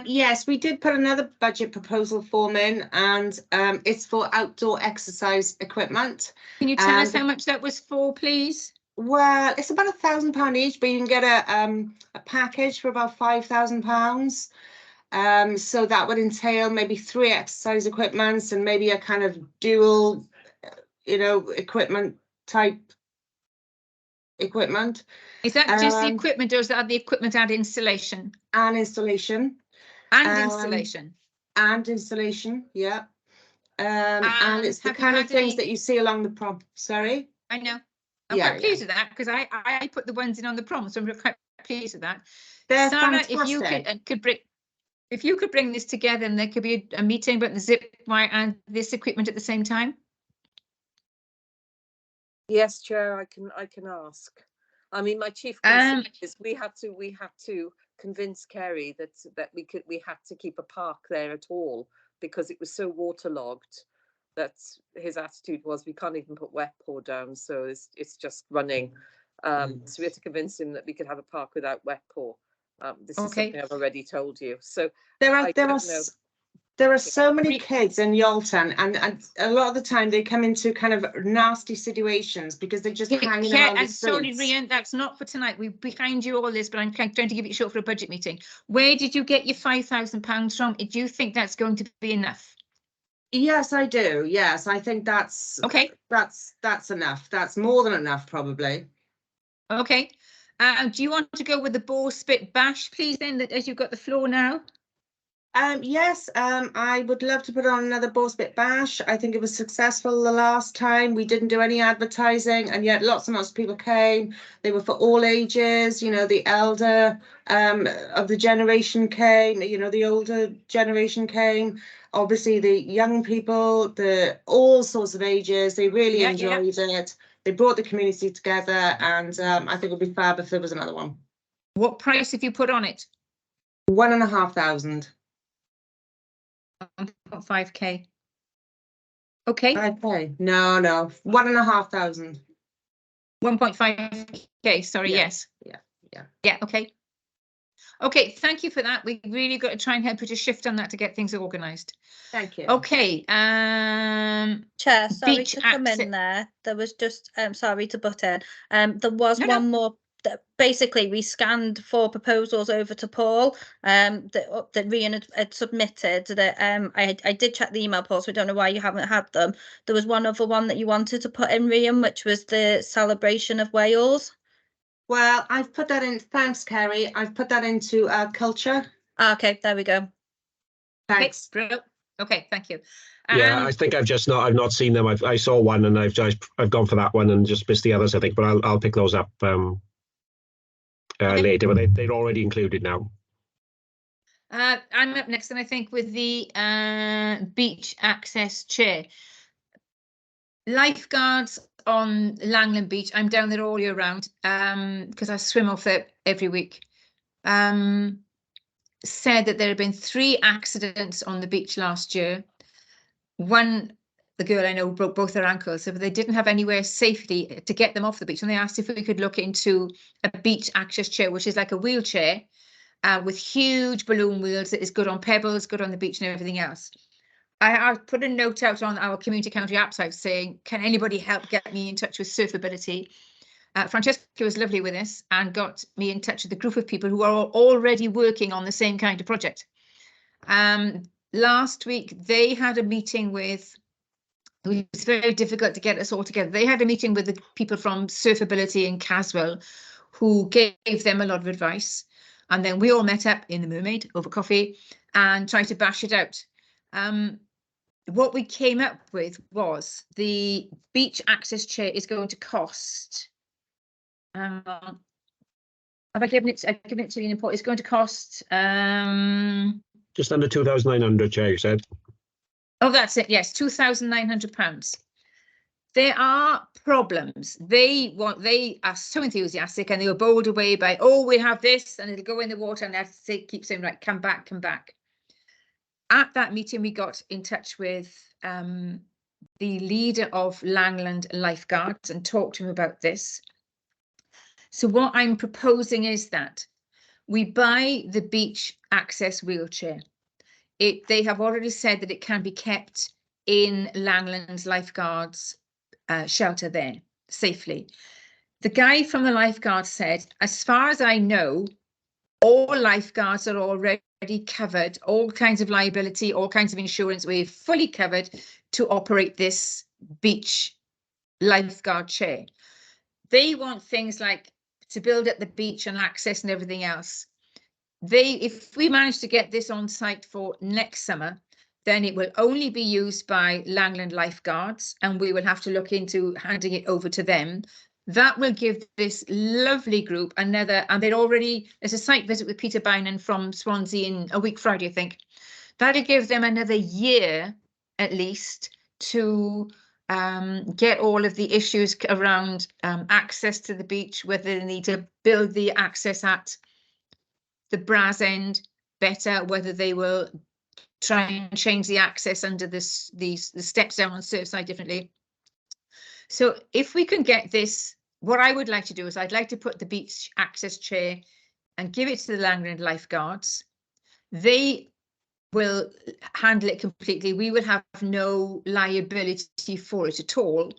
Yes, we did put another budget proposal form in, and it's for outdoor exercise equipment.
Can you tell us how much that was for, please?
Well, it's about £1,000 each, but you can get a package for about £5,000. So that would entail maybe 3 exercise equipments and maybe a kind of dual, you know, equipment type equipment.
Is that just the equipment, or is that the equipment and installation?
And installation.
And installation.
And installation, yeah. And it's the kind of things that you see along the prom. Sorry?
I know. I'm quite pleased with that, because I put the ones in on the prom, so I'm quite pleased with that.
They're
Sarah,
fantastic.
if you could bring this together, and there could be a meeting about the zip wire and this equipment at the same time.
Yes, Chair, I can ask. I mean, my chief concern is we had to convince Kerry that we had to keep a park there at all, because it was so waterlogged that his attitude was we can't even put wet pour down, so it's just running. So we had to convince him that we could have a park without wet pour. This is something I've already told you. So there
are so many kids in Yalton, and a lot of the time they come into kind of nasty situations because they're just hanging around the streets.
Sorry, Rian, that's not for tonight. We're behind you all this, but I'm trying to give it short for a budget meeting. Where did you get your £5,000 from? Do you think that's going to be enough?
Yes, I do. Yes, I think that's okay. That's enough. That's more than enough, probably.
Okay. Do you want to go with the Bowsprit Bash, please, then, as you've got the floor now?
Yes, I would love to put on another Bowsprit Bash. I think it was successful the last time. We didn't do any advertising, and yet lots and lots of people came. They were for all ages. You know, the elder of the generation came. You know, the older generation came. Obviously, the young people, all sorts of ages. They really enjoyed it. They brought the community together, and I think it would be fab if there was another one.
What price have you put on it?
1,500.
5K. Okay.
5K. No. 1,500.
1.5K. Sorry.
Yeah.
Yes.
Yeah.
Okay. Okay, thank you for that. We really got to try and help you to shift on that to get things organised.
Thank you.
Okay,
Chair, sorry
beach
to come
access.
in there. There was just, sorry to butt in. There was
No, no.
one more. Basically, we scanned 4 proposals over to Paul. That Rian had submitted. That I did check the email, Paul. So I don't know why you haven't had them. There was one other one that you wanted to put in, Rian, which was the celebration of Wales.
Well, I've put that in. Thanks, Kerry. I've put that into culture.
Okay, there we go.
Thanks.
Okay, brilliant. Okay, thank you.
Yeah, I think I've not seen them. I saw one and I've gone for that one and just missed the others, I think, but I'll pick those up later, but they're already included now.
I'm up next, and I think with the beach access chair. Lifeguards on Langland Beach. I'm down there all year round because I swim off there every week. Said that there had been 3 accidents on the beach last year. One, the girl I know broke both her ankles, so they didn't have anywhere safely to get them off the beach. And they asked if we could look into a beach access chair, which is like a wheelchair with huge balloon wheels that is good on pebbles, good on the beach and everything else. I put a note out on our community county app site saying, can anybody help get me in touch with Surfability? Francesca was lovely with this and got me in touch with a group of people who are already working on the same kind of project. Last week, they had a meeting with, it was very difficult to get us all together. They had a meeting with the people from Surfability in Caswell who gave them a lot of advice. And then we all met up in the Mermaid over coffee and tried to bash it out. What we came up with was the beach access chair is going to cost. Have I given it? I've given it to you. It's going to cost.
Just under 2,900, Chair, you said.
Oh, that's it. Yes, £2,900. There are problems. They are so enthusiastic and they were bowled away by, oh, we have this and it'll go in the water, and that's it. Keep saying, right, come back, come back. At that meeting, we got in touch with the leader of Langland Lifeguards and talked to him about this. So what I'm proposing is that we buy the beach access wheelchair. They have already said that it can be kept in Langland's Lifeguards shelter there safely. The guy from the lifeguard said, as far as I know, all lifeguards are already covered, all kinds of liability, all kinds of insurance. We're fully covered to operate this beach lifeguard chair. They want things like to build at the beach and access and everything else. If we manage to get this on site for next summer, then it will only be used by Langland Lifeguards, and we will have to look into handing it over to them. That will give this lovely group another, and there's a site visit with Peter Bynan from Swansea in a week Friday, I think. That'll give them another year at least to get all of the issues around access to the beach, whether they need to build the access at the Brass End better, whether they will try and change the access under the steps down on Surfside differently. So if we can get this, what I would like to do is I'd like to put the beach access chair and give it to the Langland Lifeguards. They will handle it completely. We will have no liability for it at all.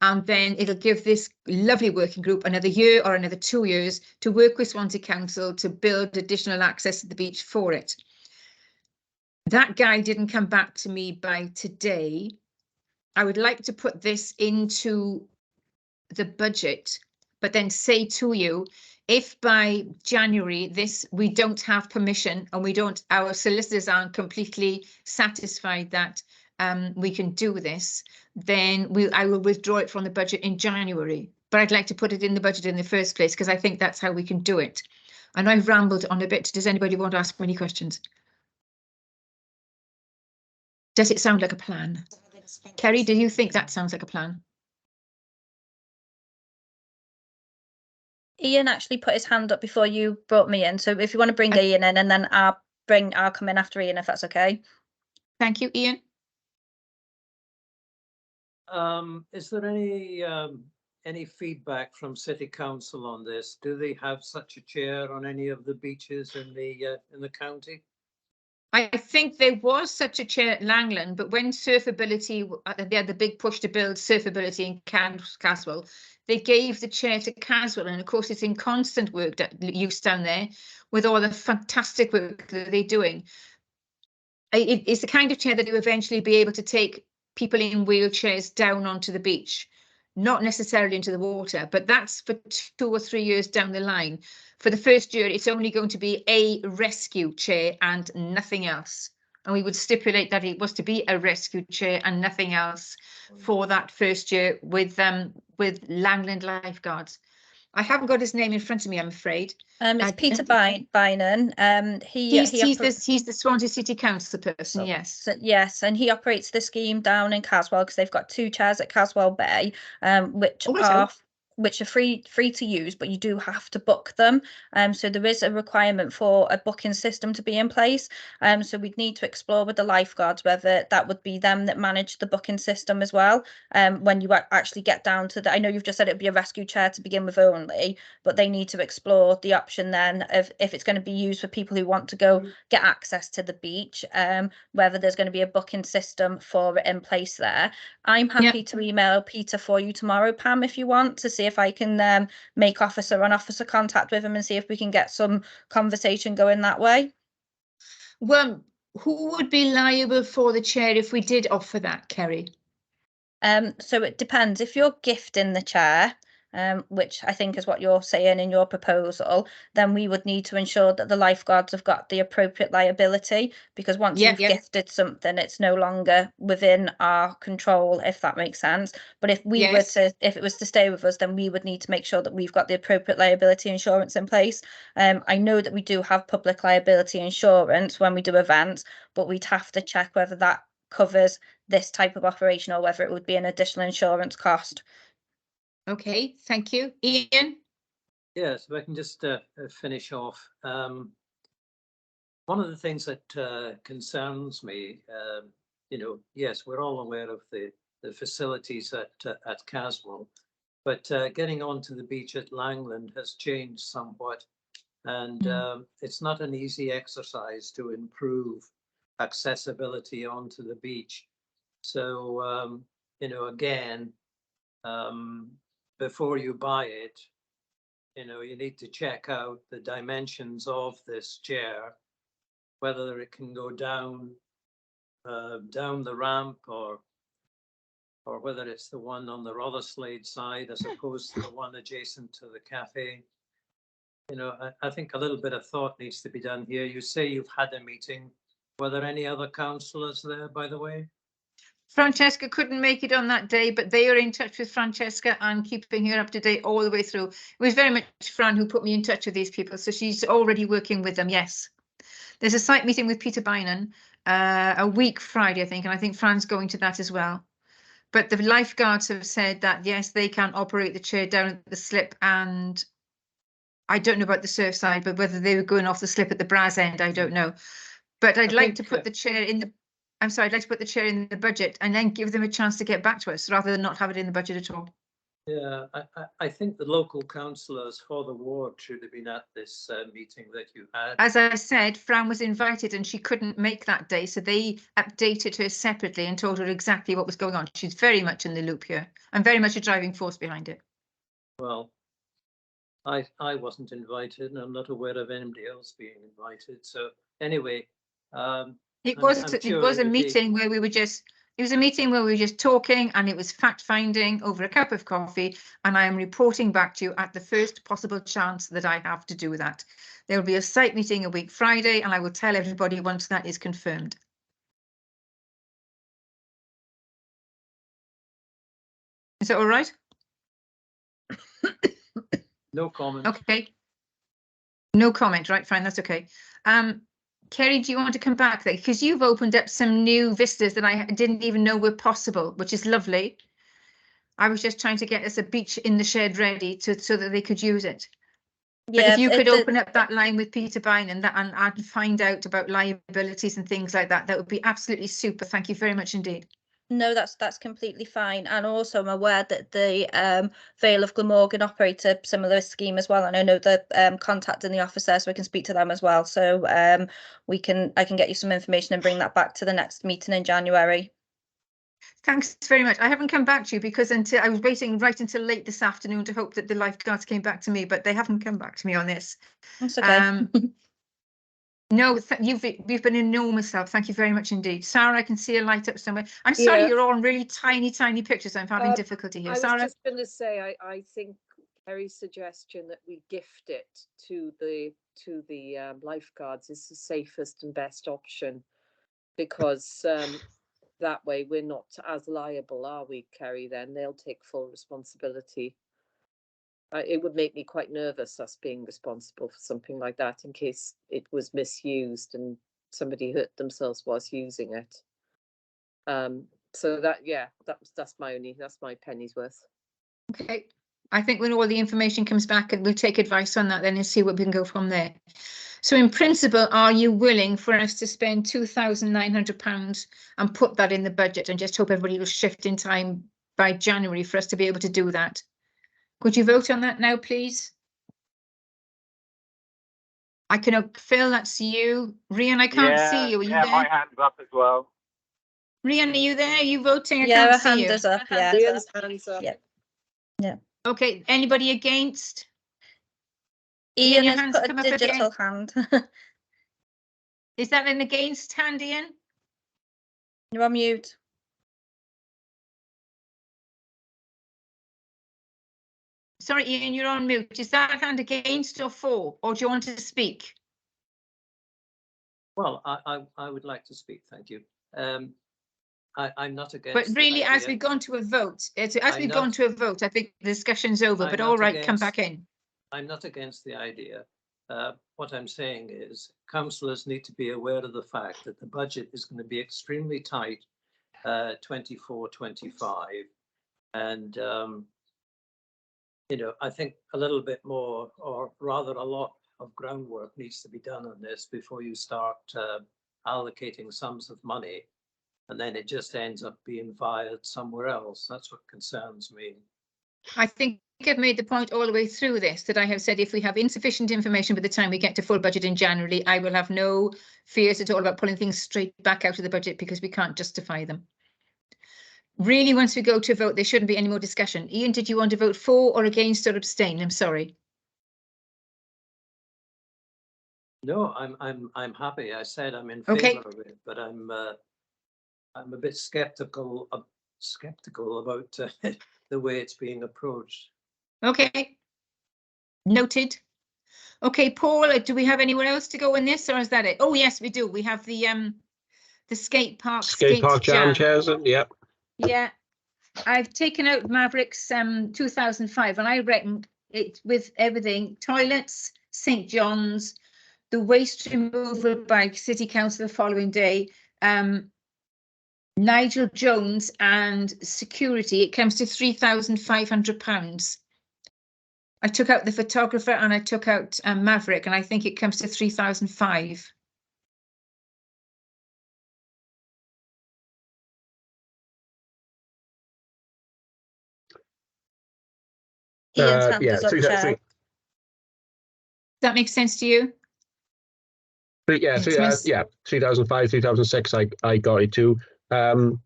And then it'll give this lovely working group another year or another 2 years to work with Swansea Council to build additional access to the beach for it. That guy didn't come back to me by today. I would like to put this into the budget, but then say to you, if by January we don't have permission and our solicitors aren't completely satisfied that we can do this, then I will withdraw it from the budget in January. But I'd like to put it in the budget in the first place because I think that's how we can do it. I know I've rambled on a bit. Does anybody want to ask any questions? Does it sound like a plan? Kerry, do you think that sounds like a plan?
Ian actually put his hand up before you brought me in. So if you want to bring Ian in, and then I'll come in after Ian, if that's okay.
Thank you, Ian.
Is there any any feedback from City Council on this? Do they have such a chair on any of the beaches in the county?
I think there was such a chair at Langland, but when Surfability, they had the big push to build Surfability in Caswell, they gave the chair to Caswell, and of course it's in constant use down there with all the fantastic work that they're doing. It's the kind of chair that you eventually be able to take people in wheelchairs down onto the beach, not necessarily into the water, but that's for 2 or 3 years down the line. For the first year, it's only going to be a rescue chair and nothing else. And we would stipulate that it was to be a rescue chair and nothing else for that first year with Langland Lifeguards. I haven't got his name in front of me, I'm afraid.
It's Peter Bynan.
He's the Swansea City Council person, yes.
So, yes, and he operates the scheme down in Caswell because they've got 2 chairs at Caswell Bay, which are free to use, but you do have to book them. So there is a requirement for a booking system to be in place. So we'd need to explore with the lifeguards whether that would be them that manage the booking system as well. When you actually get down to I know you've just said it would be a rescue chair to begin with only, but they need to explore the option then of if it's going to be used for people who want to go get access to the beach, whether there's going to be a booking system for it in place there. I'm happy to email Peter for you tomorrow, Pam, if you want, to see if I can make officer on officer contact with him and see if we can get some conversation going that way.
Well, who would be liable for the chair if we did offer that, Kerry?
So it depends. If you're gifting the chair, which I think is what you're saying in your proposal, then we would need to ensure that the lifeguards have got the appropriate liability, because once you've gifted something, it's no longer within our control, if that makes sense. But if we were to, if it was to stay with us, then we would need to make sure that we've got the appropriate liability insurance in place. I know that we do have public liability insurance when we do events, but we'd have to check whether that covers this type of operation or whether it would be an additional insurance cost.
Okay, thank you. Ian?
Yes, if I can just finish off. One of the things that concerns me, yes, we're all aware of the facilities at Caswell, but getting onto the beach at Langland has changed somewhat, and it's not an easy exercise to improve accessibility onto the beach. So, again, before you buy it, you need to check out the dimensions of this chair, whether it can go down the ramp or whether it's the one on the Rotherslade side as opposed to the one adjacent to the cafe. I think a little bit of thought needs to be done here. You say you've had a meeting. Were there any other councillors there, by the way?
Francesca couldn't make it on that day, but they are in touch with Francesca and keeping her up to date all the way through. It was very much Fran who put me in touch with these people, so she's already working with them, yes. There's a site meeting with Peter Bynan a week Friday, I think, and I think Fran's going to that as well. But the lifeguards have said that, yes, they can operate the chair down at the slip, and I don't know about the surf side, but whether they were going off the slip at the Braz end, I don't know. But I'd like to put the chair in the I'd like to put the chair in the budget and then give them a chance to get back to us rather than not have it in the budget at all.
Yeah, I think the local councillors for the ward should have been at this meeting that you had.
As I said, Fran was invited and she couldn't make that day, so they updated her separately and told her exactly what was going on. She's very much in the loop here and very much a driving force behind it.
Well, I wasn't invited and I'm not aware of anybody else being invited. So anyway,
it was a meeting where we were just talking, and it was fact finding over a cup of coffee, and I am reporting back to you at the first possible chance that I have to do that. There will be a site meeting a week Friday, and I will tell everybody once that is confirmed. Is that all right?
No comment.
Okay. No comment, right, fine, that's okay. Kerry, do you want to come back there? Because you've opened up some new vistas that I didn't even know were possible, which is lovely. I was just trying to get us a beach in the shed ready so that they could use it. Yeah, but if you could open up that line with Peter Bynan and find out about liabilities and things like that, that would be absolutely super. Thank you very much indeed.
No, that's completely fine. And also I'm aware that the Vale of Glamorgan operate a similar scheme as well. And I know the contact in the office there, so I can speak to them as well. So I can get you some information and bring that back to the next meeting in January.
Thanks very much. I haven't come back to you because I was waiting right until late this afternoon to hope that the lifeguards came back to me, but they haven't come back to me on this.
That's okay.
No, you've been enormous help. Thank you very much indeed. Sarah, I can see a light up somewhere. I'm sorry, you're all in really tiny pictures. I'm having difficulty here.
I was
Sarah?
just going to say, I think Kerry's suggestion that we gift it to the lifeguards is the safest and best option, because that way we're not as liable, are we, Kerry? Then they'll take full responsibility. It would make me quite nervous, us being responsible for something like that in case it was misused and somebody hurt themselves whilst using it. So that's my penny's worth.
Okay, I think when all the information comes back, and we'll take advice on that then and see what we can go from there. So in principle, are you willing for us to spend £2,900 and put that in the budget and just hope everybody will shift in time by January for us to be able to do that? Could you vote on that now, please? I can, Phil, that's you. Rian, I can't see you. Are you there?
My hand's up as well.
Rian, are you there? Are you voting? I
Yeah,
can't
her
see
hand
you.
is up. Yeah.
Rian's hands up.
Yeah.
Okay, anybody against?
Ian
your
has
hands
put
come
a
up again.
digital hand.
Is that an against hand, Ian?
You're on mute.
Sorry, Ian, you're on mute. Is that hand against or for, or do you want to speak?
Well, I would like to speak, thank you. I'm not against.
But really, as we've gone to a vote, I think the discussion's over, but all right, come back in.
I'm not against the idea. What I'm saying is councillors need to be aware of the fact that the budget is going to be extremely tight, 24-25, and I think a little bit more, or rather a lot of groundwork needs to be done on this before you start allocating sums of money, and then it just ends up being fired somewhere else. That's what concerns me.
I think I've made the point all the way through this that I have said if we have insufficient information by the time we get to full budget in January, I will have no fears at all about pulling things straight back out of the budget because we can't justify them. Really, once we go to vote, there shouldn't be any more discussion. Ian, did you want to vote for or against or abstain? I'm sorry.
No, I'm happy. I said I'm in favour of it, but I'm a bit skeptical about the way it's being approached.
Okay, noted. Okay, Paul, do we have anywhere else to go in this, or is that it? Oh yes, we do. We have the skate park
jam chairs. Yep.
Yeah, I've taken out Mavericks 2005, and I reckon it with everything: toilets, St. John's, the waste removal by City Council the following day, Nigel Jones and security. It comes to £3,500. I took out the photographer and I took out Maverick, and I think it comes to 3,500.
Ian's hand is up, Chair.
That makes sense to you?
Yeah, 2005, 2006. I got it too.
I've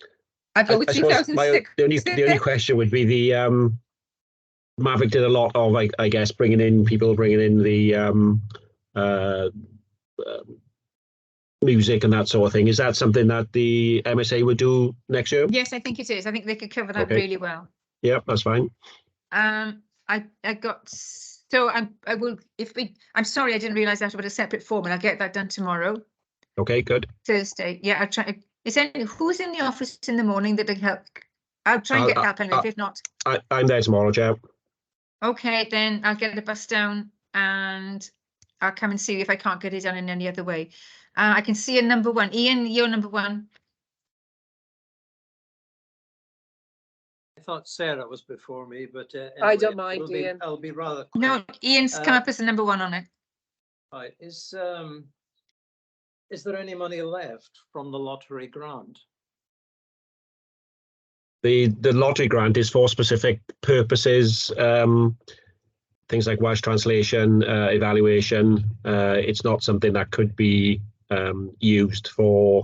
got 2006.
The only question would be the Maverick did a lot of I guess bringing in the music and that sort of thing. Is that something that the MSA would do next year?
Yes, I think it is. I think they could cover that really well.
Yeah, that's fine.
I got, so I will, I'm sorry I didn't realise that about a separate form, and I'll get that done tomorrow.
Okay, good.
Thursday. Yeah, I'll try. Who's in the office in the morning that can help? I'll try and get help anyway, if not.
I'm there tomorrow, Joe.
Okay, then I'll get the bus down and I'll come and see if I can't get it done in any other way. I can see a number one. Ian, you're number one.
I thought Sarah was before me, but anyway,
I don't mind, Ian.
I'll be rather quick.
No, Ian's come up as the number one on it.
Right. Is there any money left from the lottery grant?
The lottery grant is for specific purposes, things like Welsh translation, evaluation. It's not something that could be used for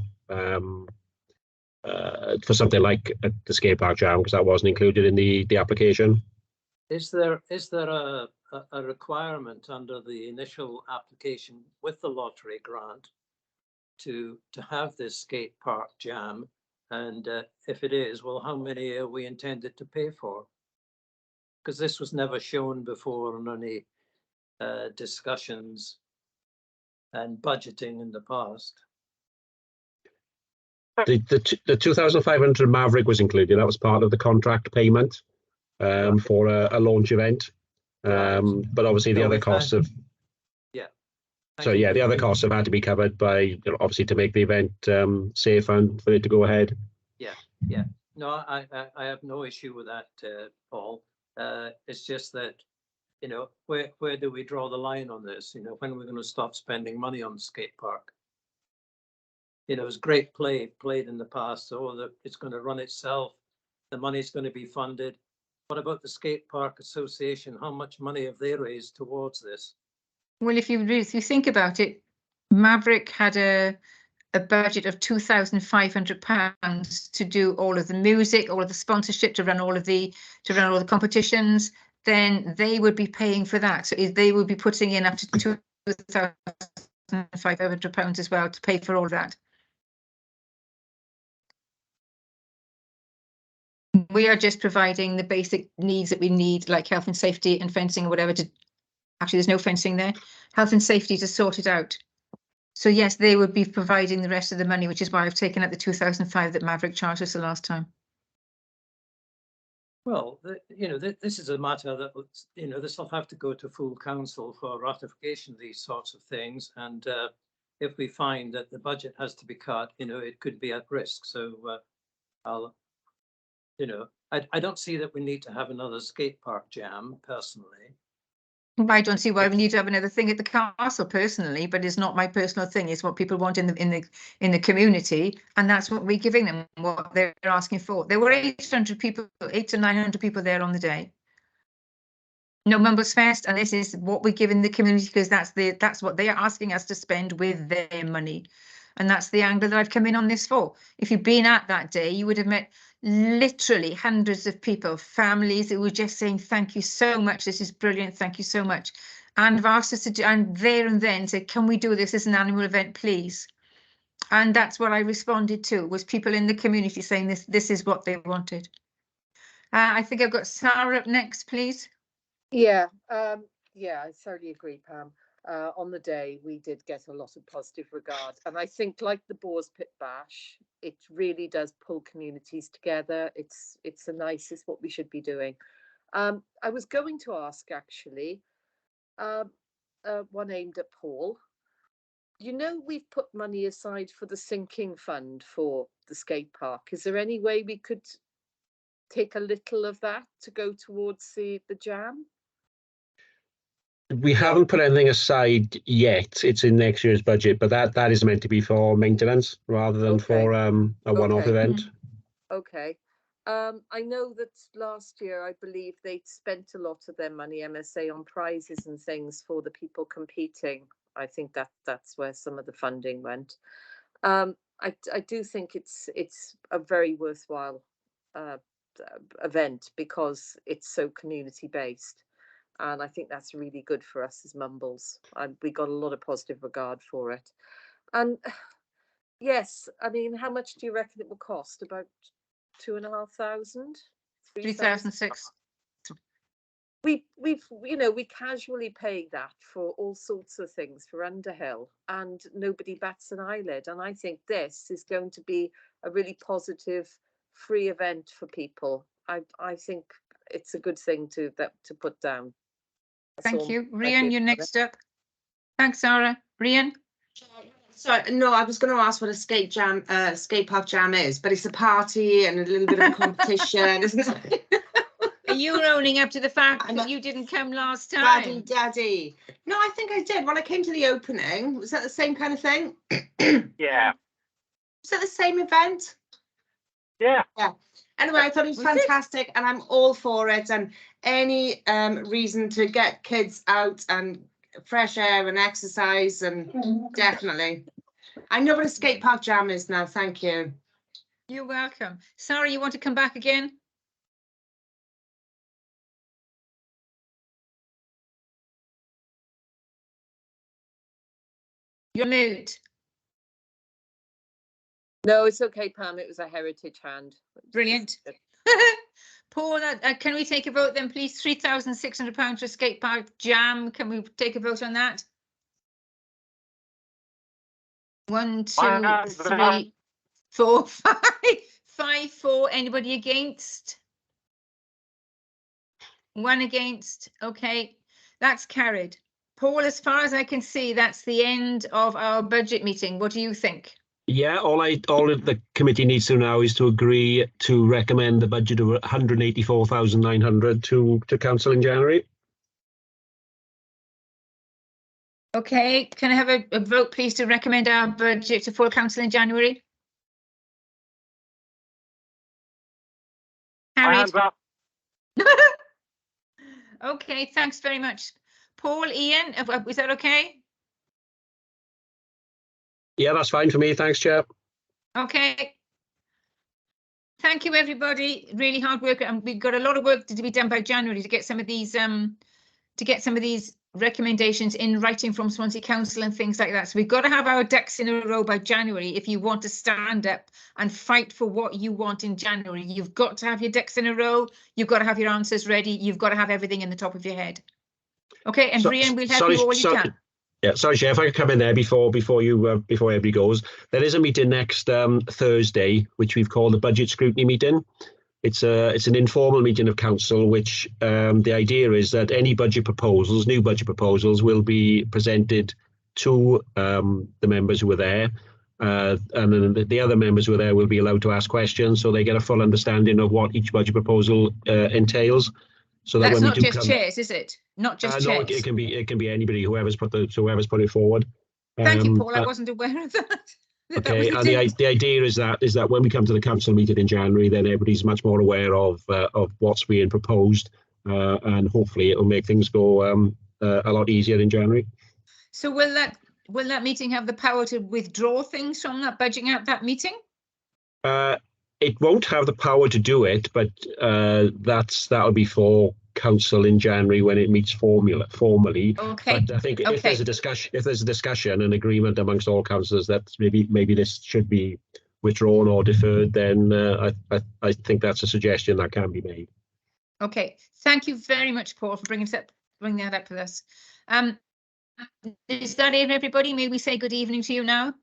something like the skate park jam, because that wasn't included in the application.
Is there a requirement under the initial application with the lottery grant to have this skate park jam? And if it is, well, how many are we intended to pay for? Because this was never shown before in any discussions and budgeting in the past.
The 2,500 Maverick was included. That was part of the contract payment for a launch event. But obviously the other costs have. Yeah. So yeah, the other costs have had to be covered by, obviously, to make the event safe and for it to go ahead.
Yeah, yeah. No, I have no issue with that, Paul. It's just that, where do we draw the line on this? When are we going to stop spending money on the skate park? It was great played in the past, so it's going to run itself. The money's going to be funded. What about the Skate Park Association? How much money have they raised towards this?
Well, if you think about it, Maverick had a budget of £2,500 to do all of the music, all of the sponsorship, to run all the competitions. Then they would be paying for that. So they would be putting in up to £2,500 as well to pay for all of that. We are just providing the basic needs that we need, like health and safety and fencing or whatever. Actually, there's no fencing there. Health and safety to sort it out. So yes, they would be providing the rest of the money, which is why I've taken out the 2005 that Maverick charged us the last time.
Well, this is a matter that, this will have to go to full council for ratification of these sorts of things. And if we find that the budget has to be cut, it could be at risk. So I don't see that we need to have another skate park jam, personally.
I don't see why we need to have another thing at the castle, personally, but it's not my personal thing. It's what people want in the community, and that's what we're giving them, what they're asking for. There were 800 people, 800 to 900 people there on the day. No Mumbles Fest, and this is what we're giving the community, because that's what they are asking us to spend with their money. And that's the angle that I've come in on this for. If you'd been at that day, you would have met literally hundreds of people, families who were just saying, thank you so much. This is brilliant. Thank you so much. And have asked us to do, and there and then said, can we do this as an annual event, please? And that's what I responded to, was people in the community saying this is what they wanted. I think I've got Sarah up next, please.
Yeah, I certainly agree, Pam. On the day, we did get a lot of positive regard. And I think, like the Boars Pit Bash, it really does pull communities together. It's the nicest, what we should be doing. I was going to ask, actually, one aimed at Paul. We've put money aside for the sinking fund for the skate park. Is there any way we could take a little of that to go towards the jam?
We haven't put anything aside yet. It's in next year's budget, but that is meant to be for maintenance rather than for a one-off event.
Okay. I know that last year, I believe they'd spent a lot of their money, MSA, on prizes and things for the people competing. I think that's where some of the funding went. I do think it's a very worthwhile event because it's so community based. And I think that's really good for us as Mumbles. We got a lot of positive regard for it. And yes, I mean, how much do you reckon it will cost? About 2,500?
3,600.
We casually pay that for all sorts of things for Underhill, and nobody bats an eyelid. And I think this is going to be a really positive, free event for people. I think it's a good thing to put down.
Thank you. Rian, you're next up. Thanks, Sarah. Rian?
Sorry, no, I was going to ask what a skate park jam is, but it's a party and a little bit of a competition, isn't it?
Are you owning up to the fact that you didn't come last time?
Daddy. No, I think I did. When I came to the opening, was that the same kind of thing?
Yeah.
Was that the same event?
Yeah.
Anyway, I thought it was
Was it?
fantastic and I'm all for it. And any reason to get kids out and fresh air and exercise, and definitely. I know what a skate park jam is now. Thank you.
You're welcome. Sarah, you want to come back again? You're mute.
No, it's okay, Pam. It was a heritage hand.
Brilliant. Paul, can we take a vote then, please? £3,600 for skate park jam. Can we take a vote on that? 1, 2, 3, 4, 5. 5, 4. Anybody against? 1 against. Okay, that's carried. Paul, as far as I can see, that's the end of our budget meeting. What do you think?
Yeah, all the committee needs to now is to agree to recommend the budget of 184,900 to council in January.
Okay, can I have a vote, please, to recommend our budget to full council in January?
Hands up.
Okay, thanks very much. Paul, Ian, is that okay?
Yeah, that's fine for me. Thanks, Chair.
Okay. Thank you, everybody. Really hard work, and we've got a lot of work to be done by January to get some of these recommendations in writing from Swansea Council and things like that. So we've got to have our ducks in a row by January. If you want to stand up and fight for what you want in January, you've got to have your ducks in a row. You've got to have your answers ready. You've got to have everything in the top of your head. Okay, and Brian, we'll help you all you can.
Yeah, sorry, Chair, if I could come in there before everybody goes. There is a meeting next Thursday, which we've called the budget scrutiny meeting. It's an informal meeting of council, which the idea is that any budget proposals, new budget proposals, will be presented to the members who were there, and then the other members who are there will be allowed to ask questions, so they get a full understanding of what each budget proposal entails. So that
that's
when
not just chairs, is it? Not just chairs.
No, it can be anybody, whoever's put it forward.
Thank you, Paul. I wasn't aware of that.
Okay, and the idea is that when we come to the council meeting in January, then everybody's much more aware of what's being proposed, and hopefully it will make things go a lot easier in January.
So will that meeting have the power to withdraw things from that budgeting at that meeting?
It won't have the power to do it, but that'll be for council in January when it meets formally.
Okay.
But I think if there's a discussion and agreement amongst all councillors that maybe this should be withdrawn or deferred, then I think that's a suggestion that can be made.
Okay. Thank you very much, Paul, for bringing that up with us. Is that it, everybody? May we say good evening to you now?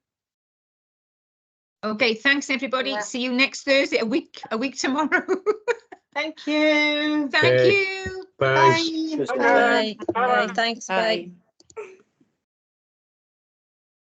Okay, thanks everybody. Yeah. See you next Thursday, a week tomorrow.
Thank you.
Thank you.
Bye.
Bye.
Bye. Bye. Thanks. Bye.